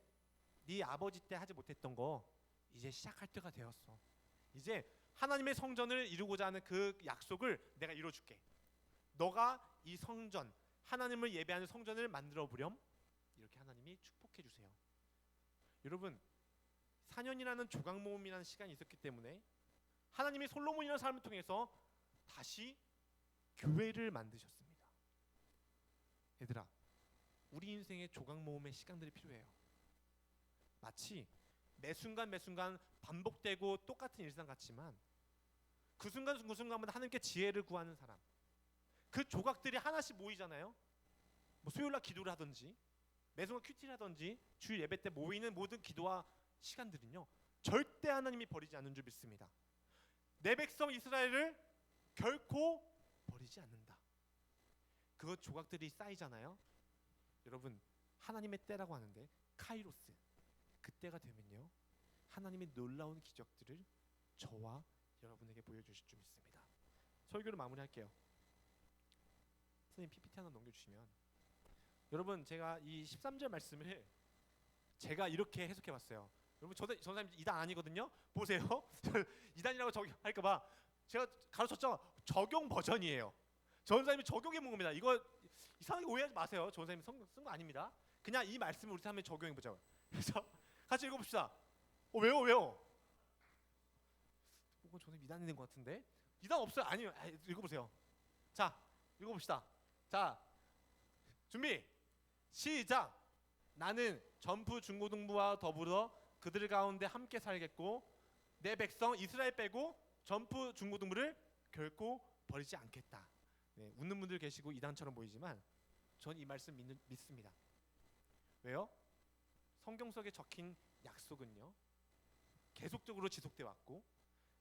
네 아버지 때 하지 못했던 거 이제 시작할 때가 되었어. 이제 하나님의 성전을 이루고자 하는 그 약속을 내가 이뤄줄게. 너가 이 성전, 하나님을 예배하는 성전을 만들어 보렴. 이렇게 하나님이 축복해 주세요. 여러분, 4년이라는 조각 모음이라는 시간이 있었기 때문에 하나님이 솔로몬이라는 사람을 통해서 다시 교회를 만드셨습니다. 얘들아, 우리 인생에 조각 모음의 시간들이 필요해요. 마치 매 순간 반복되고 똑같은 일상 같지만 그 순간 그 순간마다 하나님께 지혜를 구하는 사람, 그 조각들이 하나씩 모이잖아요. 뭐 수요일날 기도를 하든지 매순간 큐티를 하든지 주일 예배 때 모이는 모든 기도와 시간들은요 절대 하나님이 버리지 않는 줄 믿습니다. 내 백성 이스라엘을 결코 버리지 않는다. 그 조각들이 쌓이잖아요. 여러분, 하나님의 때라고 하는데 카이로스, 그때가 되면요 하나님의 놀라운 기적들을 저와 여러분에게 보여주실 줄 믿습니다. 설교를 마무리할게요. 선생님 PPT 하나 넘겨주시면, 여러분 제가 이 13절 말씀을 제가 이렇게 해석해봤어요. 여러분 저 선생님 2단 아니거든요. 보세요. 2단이라고 저기 할까봐 제가 가르쳤죠. 적용 버전이에요. 전사님이 적용해본 겁니다. 이거 이상하게 오해하지 마세요. 전사님이 쓴 거 아닙니다. 그냥 이 말씀을 우리 삶에 적용해보자고. 그래서 같이 읽어봅시다. 왜요? 이건 전사님 2단이 된 것 같은데? 2단 없어요. 아니요. 읽어보세요. 자, 읽어봅시다. 자, 준비 시작. 나는 전부 중고등부와 더불어 그들 가운데 함께 살겠고 내 백성 이스라엘 빼고 전부 중고등부를 결코 버리지 않겠다. 네, 웃는 분들 계시고 이단처럼 보이지만 전 이 말씀 믿습니다. 왜요? 성경 속에 적힌 약속은요 계속적으로 지속돼 왔고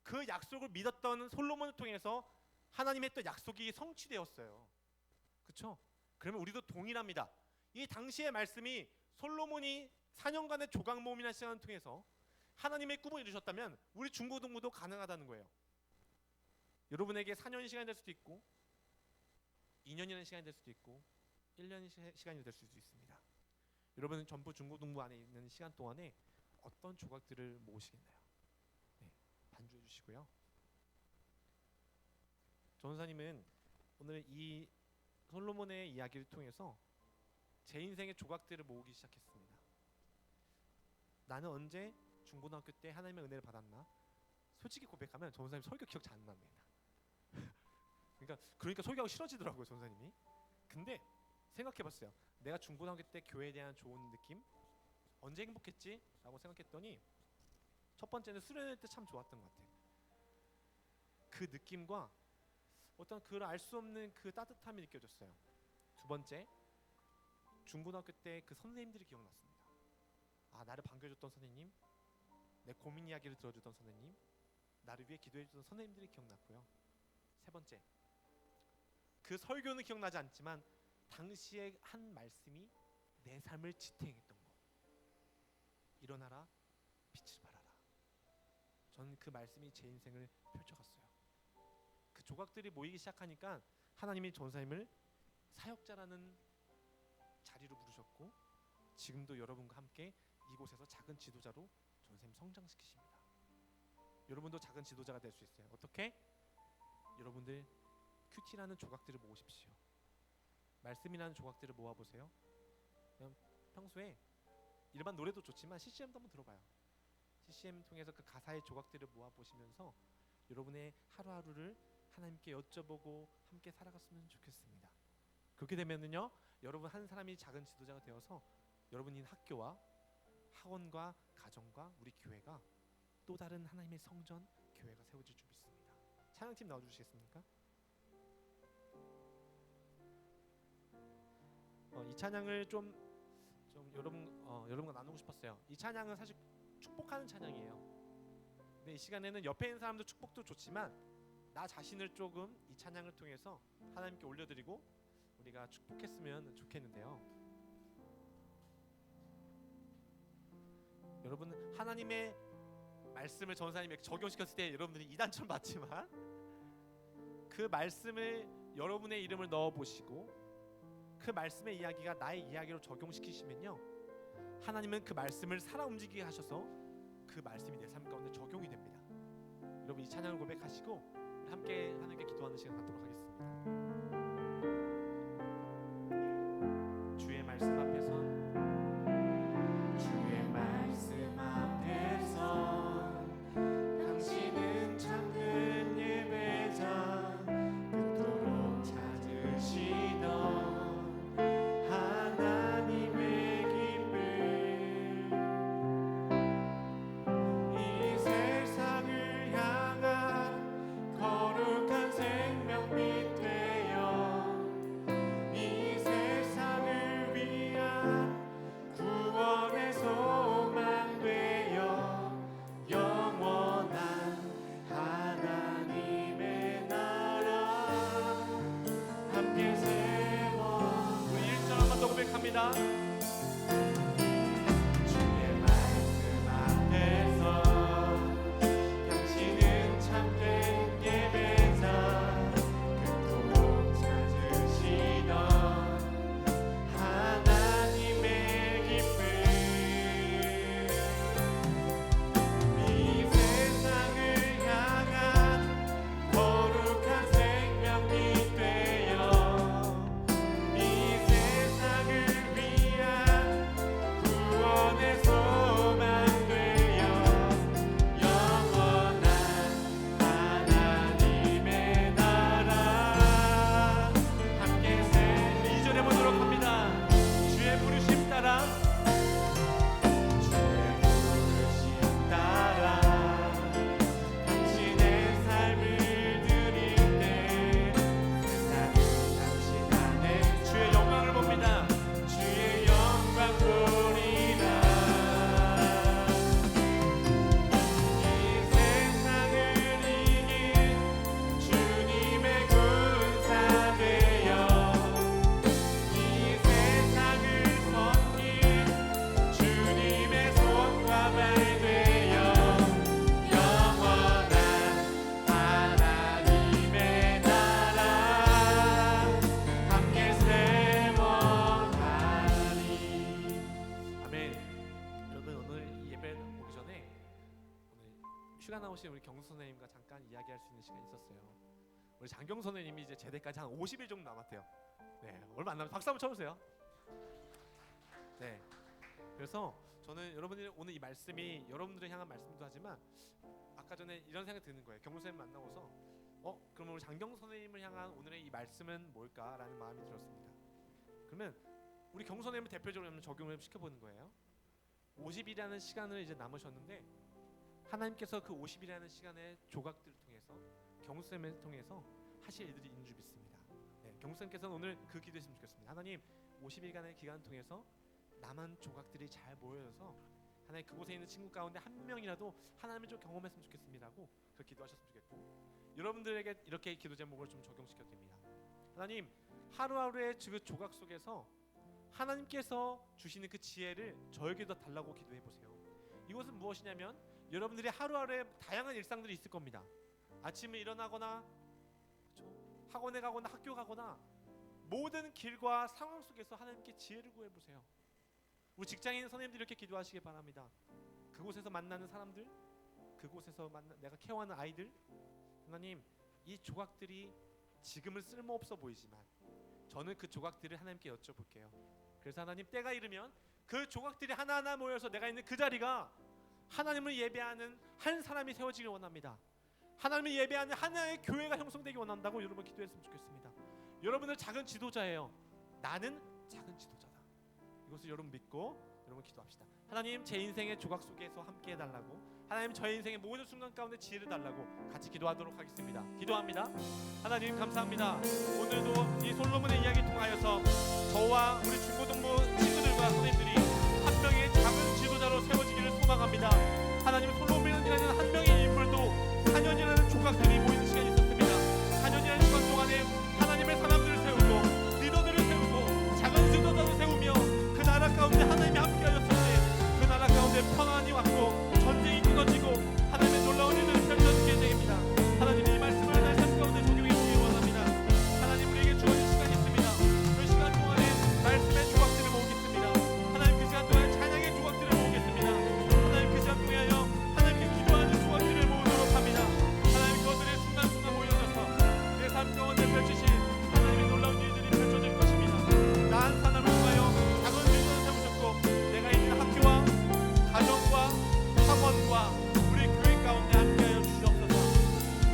그 약속을 믿었던 솔로몬을 통해서 하나님의 또 약속이 성취되었어요. 그렇죠? 그러면 우리도 동일합니다. 이 당시의 말씀이 솔로몬이 4년간의 조각 모음이라는 시간을 통해서 하나님의 꿈을 이루셨다면 우리 중고등부도 가능하다는 거예요. 여러분에게 4년의 시간이 될 수도 있고 2년이라는 시간이 될 수도 있고 1년의 시간이 될 수도 있습니다. 여러분은 전부 중고등부 안에 있는 시간 동안에 어떤 조각들을 모으시겠나요? 네, 반주해 주시고요. 전사님은 오늘 이 솔로몬의 이야기를 통해서 제 인생의 조각들을 모으기 시작했습니다. 나는 언제 중고등학교 때 하나님의 은혜를 받았나? 솔직히 고백하면 전사님 설교 기억 잘 안 납니다. 그러니까 설교하기 싫어지더라고요, 전사님이. 근데 생각해봤어요. 내가 중고등학교 때 교회에 대한 좋은 느낌? 언제 행복했지? 라고 생각했더니 첫 번째는 수련회 때 참 좋았던 것 같아요. 그 느낌과 어떤 그걸 알 수 없는 그 따뜻함이 느껴졌어요. 두 번째, 중고등학교 때 그 선생님들이 기억났습니다. 아, 나를 반겨줬던 선생님, 내 고민 이야기를 들어주던 선생님, 나를 위해 기도해주던 선생님들이 기억났고요. 세 번째, 그 설교는 기억나지 않지만 당시에 한 말씀이 내 삶을 지탱했던 거. 일어나라, 빛을 발하라. 저는 그 말씀이 제 인생을 펼쳐갔어요. 그 조각들이 모이기 시작하니까 하나님이 전사님을 사역자라는 자리로 부르셨고 지금도 여러분과 함께 이곳에서 작은 지도자로 전사님 성장시키십니다. 여러분도 작은 지도자가 될 수 있어요. 어떻게? 여러분들 큐티라는 조각들을 모으십시오. 말씀이라는 조각들을 모아보세요. 그냥 평소에 일반 노래도 좋지만 CCM도 한번 들어봐요. CCM 통해서 그 가사의 조각들을 모아 보시면서 여러분의 하루하루를 하나님께 여쭤보고 함께 살아갔으면 좋겠습니다. 그렇게 되면은요, 여러분 한 사람이 작은 지도자가 되어서 여러분이 있는 학교와 학원과 가정과 우리 교회가 또 다른 하나님의 성전 교회가 세워질 줄 믿습니다. 찬양팀 나와주시겠습니까? 이 찬양을 좀 여러분과 나누고 싶었어요. 이 찬양은 사실 축복하는 찬양이에요. 근데 이 시간에는 옆에 있는 사람도 축복도 좋지만 나 자신을 조금 이 찬양을 통해서 하나님께 올려드리고 우리가 축복했으면 좋겠는데요. 여러분 하나님의 말씀을 전사님에게 적용시켰을 때 여러분들이 이단처럼 맞지만 그 말씀을 여러분의 이름을 넣어보시고 그 말씀의 이야기가 나의 이야기로 적용시키시면요, 하나님은 그 말씀을 살아 움직이게 하셔서 그 말씀이 내 삶 가운데 적용이 됩니다. 여러분 이 찬양을 고백하시고 우리 함께 하나님께 기도하는 시간 갖도록 하겠습니다. 주의 말씀 앞에서 주의 말씀 앞에서 당신은 참된 예배자 그토록 찾으시던 하나님의 기쁨 이 세상을 향한 거룩한 생명 밑에요 이 세상을 위한 구원의 소망 되어 영원한 하나님의 나라 함께 세워 우리 1절 한 번 더 고백합니다. 주의 말씀 앞에서 당신은 참된 예배자 그토록 찾으시던 하나님의 기쁨 이 세상을 향한 거룩한 생명 밑에요 이 세상을 위한 구원의 소망 되어 영원한 하나님의 나라 함께 2절 해보도록 합니다. 주의 부르심 따라 주의 부르심 따라 당신의 삶을 드릴 때 세상은 당신 안에 주의 영광을 봅니다. 주의 영광 보리라 이 세상을 이긴 주님의 군사 되어 이 세상을 섬긴 주님의 손과 발 되어 영원한 하나님의 나라 함께 세워가리. 아멘. 여러분 오늘 이 예배 오기 전에 오늘 휴가 나오신 우리 경수 선생님과 잠깐 이야기할 수 있는 시간이 있었어요. 우리 장경 선생님이 이제 제대까지 한 50일 정도 남았대요. 네, 얼마 안 남았어요. 박수 한번 쳐주세요. 네, 그래서 저는 여러분들 오늘 이 말씀이 여러분들을 향한 말씀도 하지만 아까 전에 이런 생각이 드는 거예요. 경수 선생님 만나고서 그럼 우리 장경 선생님을 향한 오늘의 이 말씀은 뭘까라는 마음이 들었습니다. 그러면 우리 경수 선생님을 대표적으로 한번 적용을 시켜보는 거예요. 50일이라는 시간을 이제 남으셨는데 하나님께서 그 50일이라는 시간의 조각들을 통해서 경수 선생님을 통해서 하실 일들이 있는 줄 믿습니다. 네, 경수 선생님께서는 오늘 그 기도했으면 좋겠습니다. 하나님 50일간의 기간을 통해서 남은 조각들이 잘 모여서 하나님 그곳에 있는 친구 가운데 한 명이라도 하나님을 좀 경험했으면 좋겠습니다고 그렇게 기도하셨으면 좋겠고 여러분들에게 이렇게 기도 제목을 좀 적용시켜 드립니다. 하나님 하루하루의 그 조각 속에서 하나님께서 주시는 그 지혜를 저에게도 달라고 기도해 보세요. 이것은 무엇이냐면 여러분들이 하루하루에 다양한 일상들이 있을 겁니다. 아침에 일어나거나 그렇죠? 학원에 가거나 학교 가거나 모든 길과 상황 속에서 하나님께 지혜를 구해 보세요. 우리 직장인 선생님들 이렇게 기도하시기 바랍니다. 그곳에서 만나는 사람들, 그곳에서 내가 케어하는 아이들, 하나님 이 조각들이 지금은 쓸모없어 보이지만 저는 그 조각들을 하나님께 여쭤볼게요. 그래서 하나님 때가 이르면 그 조각들이 하나하나 모여서 내가 있는 그 자리가 하나님을 예배하는 한 사람이 세워지길 원합니다. 하나님을 예배하는 하나의 교회가 형성되기 원한다고 여러분 기도했으면 좋겠습니다. 여러분들 작은 지도자예요. 나는 작은 지도자다. 이것을 여러분 믿고 여러분 기도합시다. 하나님, 제 인생의 조각 속에서 함께 해달라고, 하나님 저의 인생의 모든 순간 가운데 지혜를 달라고 같이 기도하도록 하겠습니다. 기도합니다. 하나님 감사합니다. 오늘도 이 솔로몬의 이야기를 통하여서 저와 우리 중고등부 친구들과 선생님들이 한 명의 작은 지도자로 세워지기를 소망합니다. 하나님, 솔로몬이라는 한 명의 인물도 4년이라는 조각들이 모이는 시간이 있었습니다. 4년이라는 시간 동안에 하나님의 사람들을 세우고 리더들을 세우고 작은 지도자를 세우며 그 나라 가운데 하나님이 함께하였을 때 그 나라 가운데 평안이 왔고 전쟁이 끊어지고 하나님의 놀라운 일들을 펼쳐지게 됩니다. 하나님, 이 말씀을 내 삶 가운데 적용해 보기 원합니다. 하나님, 우리에게 주어진 시간이 있습니다. 그 시간 동안에 말씀의 조각들을 모으겠습니다. 하나님, 그 시간 동안에 찬양의 조각들을 모으겠습니다. 하나님, 그 시간 동안에 하나님께 기도하는 조각들을 모으도록 합니다. 하나님, 그것들이 순간순간 모여져서 내 삶 가운데 펼치신 하나님의 놀라운 일들이 펼쳐질 것입니다. 나 한 사람을 통하여 작은 일들을 세우셨고 내가 있는 학교와 가정과 학원과 우리 교회 가운데 함께하여 주시옵소서.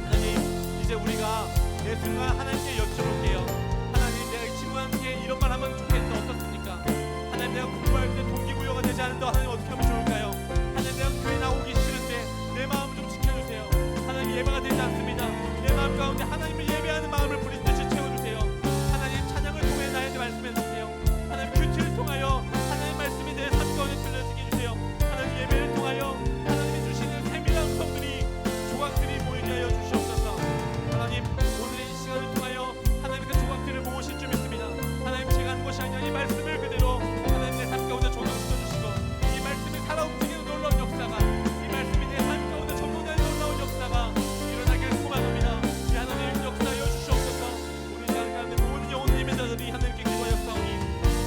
하나님, 이제 우리가 내 순간 하나님께 여쭤볼게요. 하나님, 내가 이 친구한테 이런 말 하면 좋겠는데 어떻습니까? 하나님, 내가 공부할 때 동기부여가 되지 않는데 하나님 어떻게 하면 좋을까요? 하나님, 내가 교회 나오기 싫은데 내 마음 좀 지켜주세요. 하나님, 예배가 되지 않습니다. 내 마음 가운데 하나님을 예배하는 마음을 부리듯이 채워주세요. 하나님, 찬양을 통해 나에게 말씀해주세요. 하나님, 큐티를 통하여 하나님 말씀이 내 삶 가운데 들려지게 해주세요. 하나님, 예배를 통하여 하나님이 주시는 세밀한 음성들이 조각들이 모이게 하여 주시옵소서. 하나님, 오늘의 이 시간을 통하여 하나님 그 조각들을 모으실 줄 믿습니다. 하나님, 제가 하는 것이 아니라 이 말씀을 그대로 하나님 내 삶 가운데 적용시켜 주시고 이 말씀이 살아 움직이는 놀라운 역사가, 이 말씀이 내 삶 가운데 적용되는 놀라운 역사가 일어나기를 소망합니다. 이 하나님 역사하여 주시옵소서. 우리 시간 가운데 모든 영혼 예배자들이 하나님께 기도하여 싸우니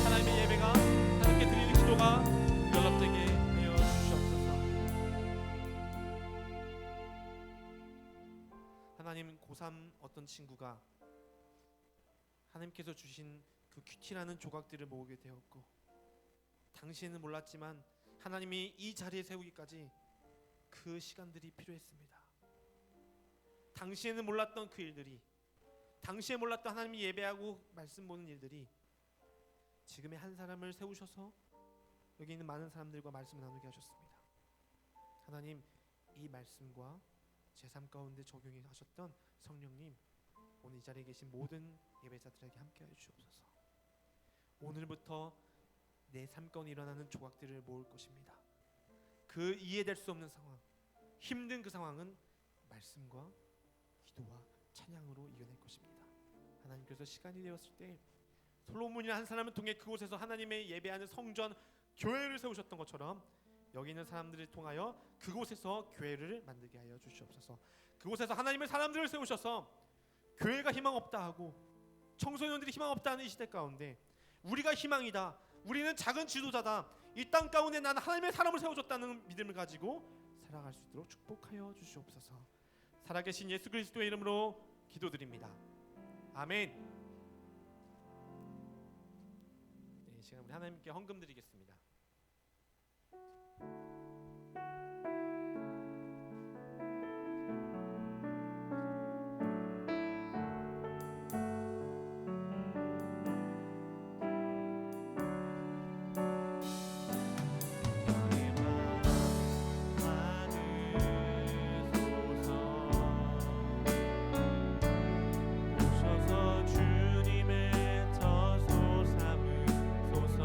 하나님의 예배가 하나님께 드리는 기도가 연락되게 하여 주시옵소서. 하나님, 고3 어떤 친구가 하나님께서 주신 그 큐티라는 조각들을 모으게 되었고 당시에는 몰랐지만 하나님이 이 자리에 세우기까지 그 시간들이 필요했습니다. 당시에는 몰랐던 그 일들이, 당시에 몰랐던 하나님이 예배하고 말씀 보는 일들이 지금의 한 사람을 세우셔서 여기 있는 많은 사람들과 말씀을 나누게 하셨습니다. 하나님, 이 말씀과 제 삶 가운데 적용해 하셨던 성령님, 오늘 이 자리에 계신 모든 예배자들에게 함께하여 주옵소서. 오늘부터 내 삶 가운데 일어나는 조각들을 모을 것입니다. 그 이해될 수 없는 상황, 힘든 그 상황은 말씀과 기도와 찬양으로 이겨낼 것입니다. 하나님께서 시간이 되었을 때 솔로몬이라는 한 사람을 통해 그곳에서 하나님의 예배하는 성전, 교회를 세우셨던 것처럼 여기 있는 사람들을 통하여 그곳에서 교회를 만들게 하여 주시옵소서. 그곳에서 하나님의 사람들을 세우셔서 교회가 희망 없다 하고 청소년들이 희망 없다 하는 이 시대 가운데 우리가 희망이다, 우리는 작은 지도자다, 이 땅 가운데 나는 하나님의 사람을 세워줬다는 믿음을 가지고 살아갈 수 있도록 축복하여 주시옵소서. 살아계신 예수 그리스도의 이름으로 기도드립니다. 아멘. 네, 이 시간 우리 하나님께 헌금 드리겠습니다. 오셔서 주님의 저소 삼으소서.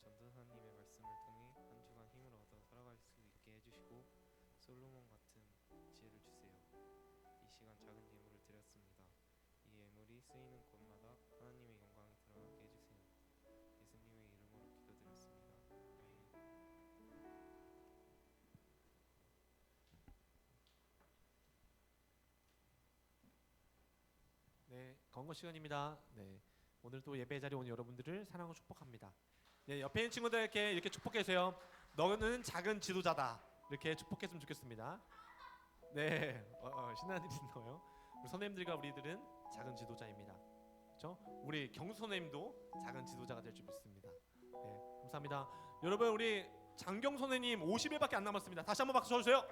전도사님의 말씀을 통해 한 주간 힘을 얻어 살아갈 수 있게 해주시고 솔로몬 같은 지혜를 주세요. 이 시간 작은 예물을 드렸습니다. 이 예물이 쓰이는 곳마다 하나님의 영광이 드러나게 해주세요. 예수님의 이름으로 기도드렸습니다. 아멘. 네, 건거 시간입니다. 네, 오늘 또 예배 자리에 온 여러분들을 사랑하고 축복합니다. 네, 옆에 있는 친구들에게 이렇게 축복해주세요. 너는 작은 지도자다. 이렇게 축복했으면 좋겠습니다. 네, 신나는 일이 있나요? 우리 선생님들과 우리들은 작은 지도자입니다. 그렇죠? 우리 경수 선생님도 작은 지도자가 될 줄 믿습니다. 네, 감사합니다. 여러분, 우리 장경 선생님 50일밖에 안 남았습니다. 다시 한번 박수 쳐주세요.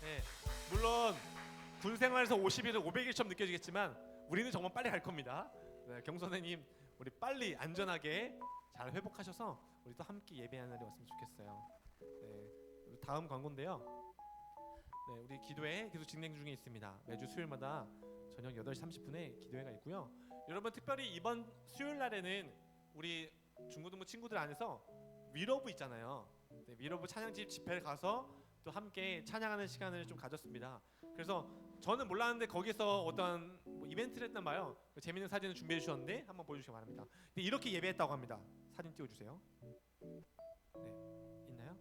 네, 물론 군 생활에서 50일은 500일처럼 느껴지겠지만 우리는 정말 빨리 갈 겁니다. 네, 경수 선생님, 우리 빨리 안전하게 잘 회복하셔서 우리 또 함께 예배하는 날이 왔으면 좋겠어요. 네, 우리 다음 광고인데요. 네, 우리 기도회 계속 진행 중에 있습니다. 매주 수요일마다 저녁 8시 30분에 기도회가 있고요. 여러분, 특별히 이번 수요일 날에는 우리 중고등부 친구들 안에서 위러브 있잖아요. 네, 위러브 찬양집 집회를 가서 또 함께 찬양하는 시간을 좀 가졌습니다. 그래서 저는 몰랐는데 거기서 어떤 이벤트를 했단 말이에요. 재밌는 사진을 준비해 주셨는데 한번 보여주시기 바랍니다. 근데 이렇게 예배했다고 합니다. 사진 띄워주세요. 네, 있나요?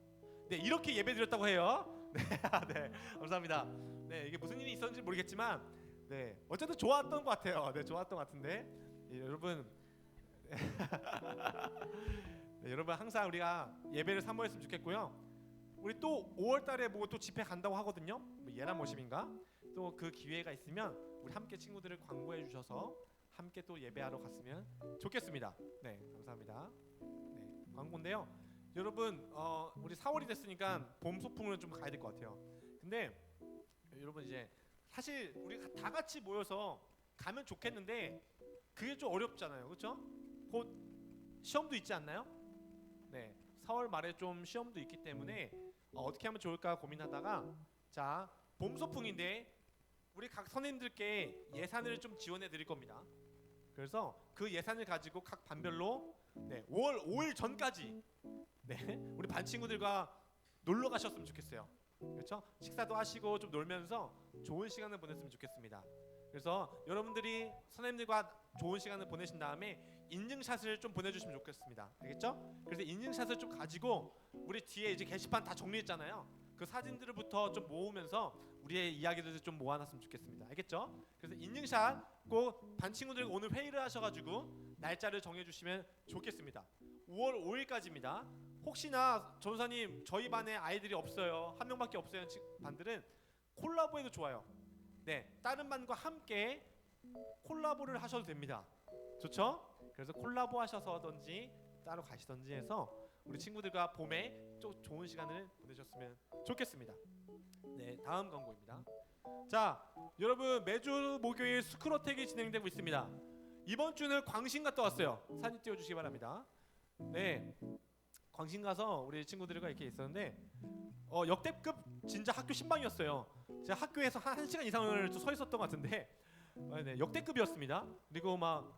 네, 이렇게 예배드렸다고 해요. 네, 네, 감사합니다. 네, 이게 무슨 일이 있었는지 모르겠지만, 네, 어쨌든 좋았던 것 같아요. 네, 좋았던 것 같은데, 네, 여러분, 네, 여러분 항상 우리가 예배를 사모했으면 좋겠고요. 우리 또 5월달에 뭐 또 집회 간다고 하거든요. 뭐 예람 모심인가? 또 그 기회가 있으면 우리 함께 친구들을 광고해 주셔서 함께 또 예배하러 갔으면 좋겠습니다. 네, 감사합니다. 네, 광고인데요. 여러분, 우리 4월이 됐으니까 봄 소풍을 좀 가야 될 것 같아요. 근데 여러분, 이제 사실 우리가 다 같이 모여서 가면 좋겠는데 그게 좀 어렵잖아요, 그렇죠? 곧 시험도 있지 않나요? 네, 4월 말에 좀 시험도 있기 때문에 어떻게 하면 좋을까 고민하다가, 자, 봄 소풍인데 우리 각 선생님들께 예산을 좀 지원해 드릴 겁니다. 그래서 그 예산을 가지고 각 반별로, 네, 5월 5일 전까지, 네, 우리 반 친구들과 놀러 가셨으면 좋겠어요. 그렇죠? 식사도 하시고 좀 놀면서 좋은 시간을 보냈으면 좋겠습니다. 그래서 여러분들이 선생님들과 좋은 시간을 보내신 다음에 인증샷을 좀 보내주시면 좋겠습니다. 알겠죠? 그래서 인증샷을 좀 가지고 우리 뒤에 이제 게시판 다 정리했잖아요. 그 사진들부터 좀 모으면서 우리의 이야기들을 좀 모아놨으면 좋겠습니다. 알겠죠? 그래서 인증샷 꼭 반 친구들과 오늘 회의를 하셔가지고 날짜를 정해주시면 좋겠습니다. 5월 5일까지입니다. 혹시나 전사님 저희 반에 아이들이 없어요, 한 명밖에 없어요 하는 반들은 콜라보해도 좋아요. 네, 다른 반과 함께 콜라보를 하셔도 됩니다. 좋죠? 그래서 콜라보 하셔서든지 따로 가시든지 해서 우리 친구들과 봄에 좀 좋은 시간을 보내셨으면 좋겠습니다. 네, 다음 광고입니다. 자, 여러분, 매주 목요일 스크로텍이 진행되고 있습니다. 이번 주는 광신 갔다 왔어요. 사진 띄워주시기 바랍니다. 네, 광신 가서 우리 친구들과 이렇게 있었는데 역대급 진짜 학교 신방이었어요. 제가 학교에서 한 1시간 이상을 서 있었던 것 같은데, 네, 역대급이었습니다. 그리고 막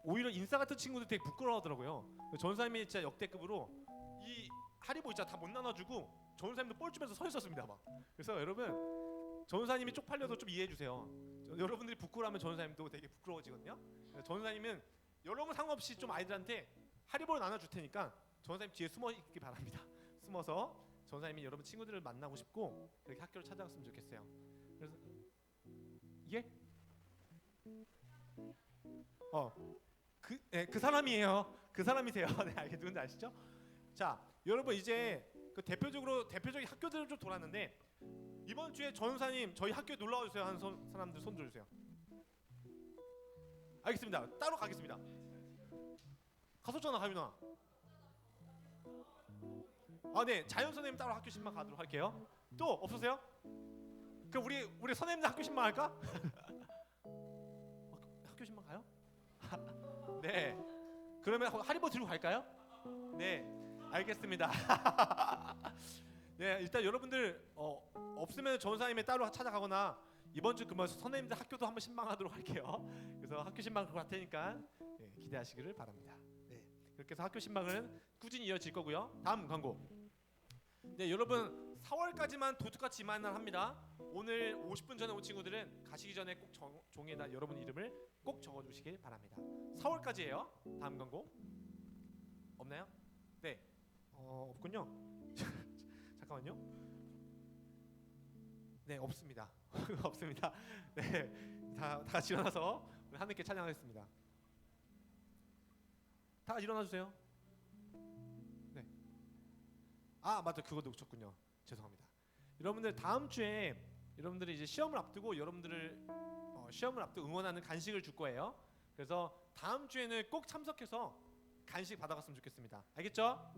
오히려 인싸 같은 친구들 되게 부끄러워하더라고요. 전사님이 진짜 역대급으로 이 하리보 있잖아, 다 못 나눠주고 전사님도 뻘 주면서 서 있었습니다. 막. 그래서 여러분, 전사님이 쪽팔려도 좀 이해해 주세요. 여러분들이 부끄러워하면 전사님도 되게 부끄러워지거든요. 전사님은 여러분 상관없이 좀 아이들한테 하리보를 나눠줄 테니까 전사님 뒤에 숨어 있기 바랍니다. 숨어서 전사님이 여러분 친구들을 만나고 싶고 그렇게 학교를 찾아갔으면 좋겠어요. 그래서 이게 그 사람이에요. 그 사람이세요. 네, 알게 누군지 아시죠? 자, 여러분, 이제 그 대표적인 학교들을 좀 돌았는데 이번 주에 전사님 저희 학교에 놀러 와주세요 하는 사람들 손 들어주세요. 알겠습니다. 따로 가겠습니다. 갔었잖아, 가윤아. 네, 자연 선생님 따로 학교 신방 가도록 할게요. 또 없으세요? 그 우리 선생님들 학교 신방 할까? 학교 신방 가요? 네. 그러면 하리보 들고 갈까요? 네, 알겠습니다. 네, 일단 여러분들 없으면 전사님이 따로 찾아가거나 이번 주 그만 선생님들 학교도 한번 신방하도록 할게요. 그래서 학교 신방 갈 테니까 네, 기대하시기를 바랍니다. 네, 이렇게 해서 학교 신방은 꾸준히 이어질 거고요. 다음 광고. 네, 여러분 4월까지만 도둑같이 임한날 합니다. 오늘 50분 전에 온 친구들은 가시기 전에 꼭 종이에다 여러분 이름을 꼭 적어주시길 바랍니다. 4월까지예요. 다음 광고. 없나요? 네, 없군요. 잠깐만요. 네, 없습니다. 없습니다. 네, 다 같이 일어나서 우리 하느님께 찬양하겠습니다. 다 같이 일어나 주세요. 네. 아, 맞다. 그것도 놓쳤군요. 죄송합니다. 여러분들 다음 주에 여러분들이 이제 시험을 앞두고 여러분들을 시험을 앞두고 응원하는 간식을 줄 거예요. 그래서 다음 주에는 꼭 참석해서 간식 받아갔으면 좋겠습니다. 알겠죠?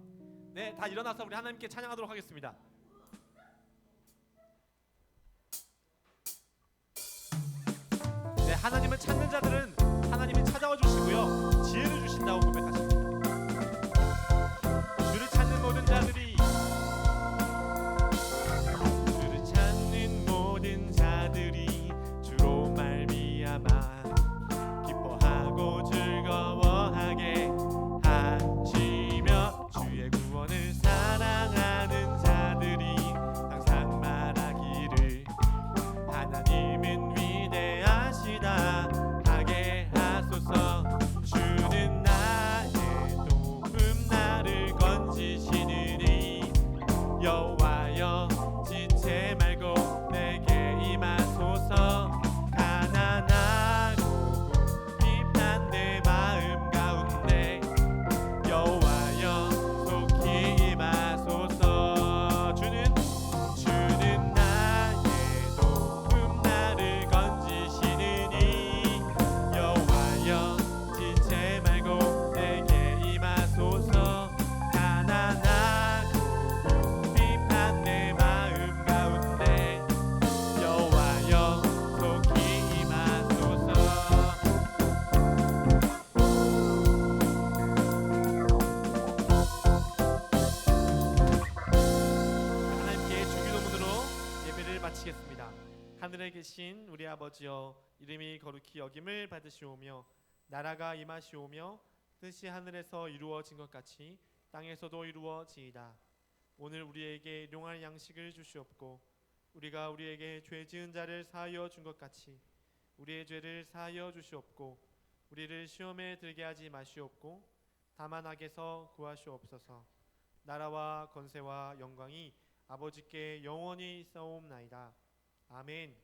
네, 다 일어나서 우리 하나님께 찬양하도록 하겠습니다. 네, 하나님을 찾는 자들은 하나님이 찾아와 주시고요, 지혜를 주신다고 고백하십니다. 주를 찾는 모든 자들이, 주를 찾는 모든 자들이 주로 말미암아 기뻐하고 즐거워하게 하시며, 주의 구원을 사랑하는 자들이 항상 말하기를 하나님은 위대하시다 하게 하소서. 주는 나의 도움, 나를 건지시느니 여호와여 지체 말고 내게 임하소서. 가난하고 비판 내 마음 가운데 여호와여 속히 임하소서. 주는 나의 도움, 나를 건지시느니 여호와여 지체 말고 내게 임하소서. 가난하고 비판 내 마음 가운데 여호와여 속히 임하소서. 하나님께 주기도문으로 예배를 마치겠습니다. 하늘에 계신 우리 아버지여, 이름이 거룩히 여김을 받으시오며 나라가 임하시오며 뜻이 하늘에서 이루어진 것 같이 땅에서도 이루어지이다. 오늘 우리에게 일용할 양식을 주시옵고 우리가 우리에게 죄 지은 자를 사하여 준 것 같이 우리의 죄를 사하여 주시옵고 우리를 시험에 들게 하지 마시옵고 다만 악에서 구하시옵소서. 나라와 권세와 영광이 아버지께 영원히 있사옵나이다. 아멘.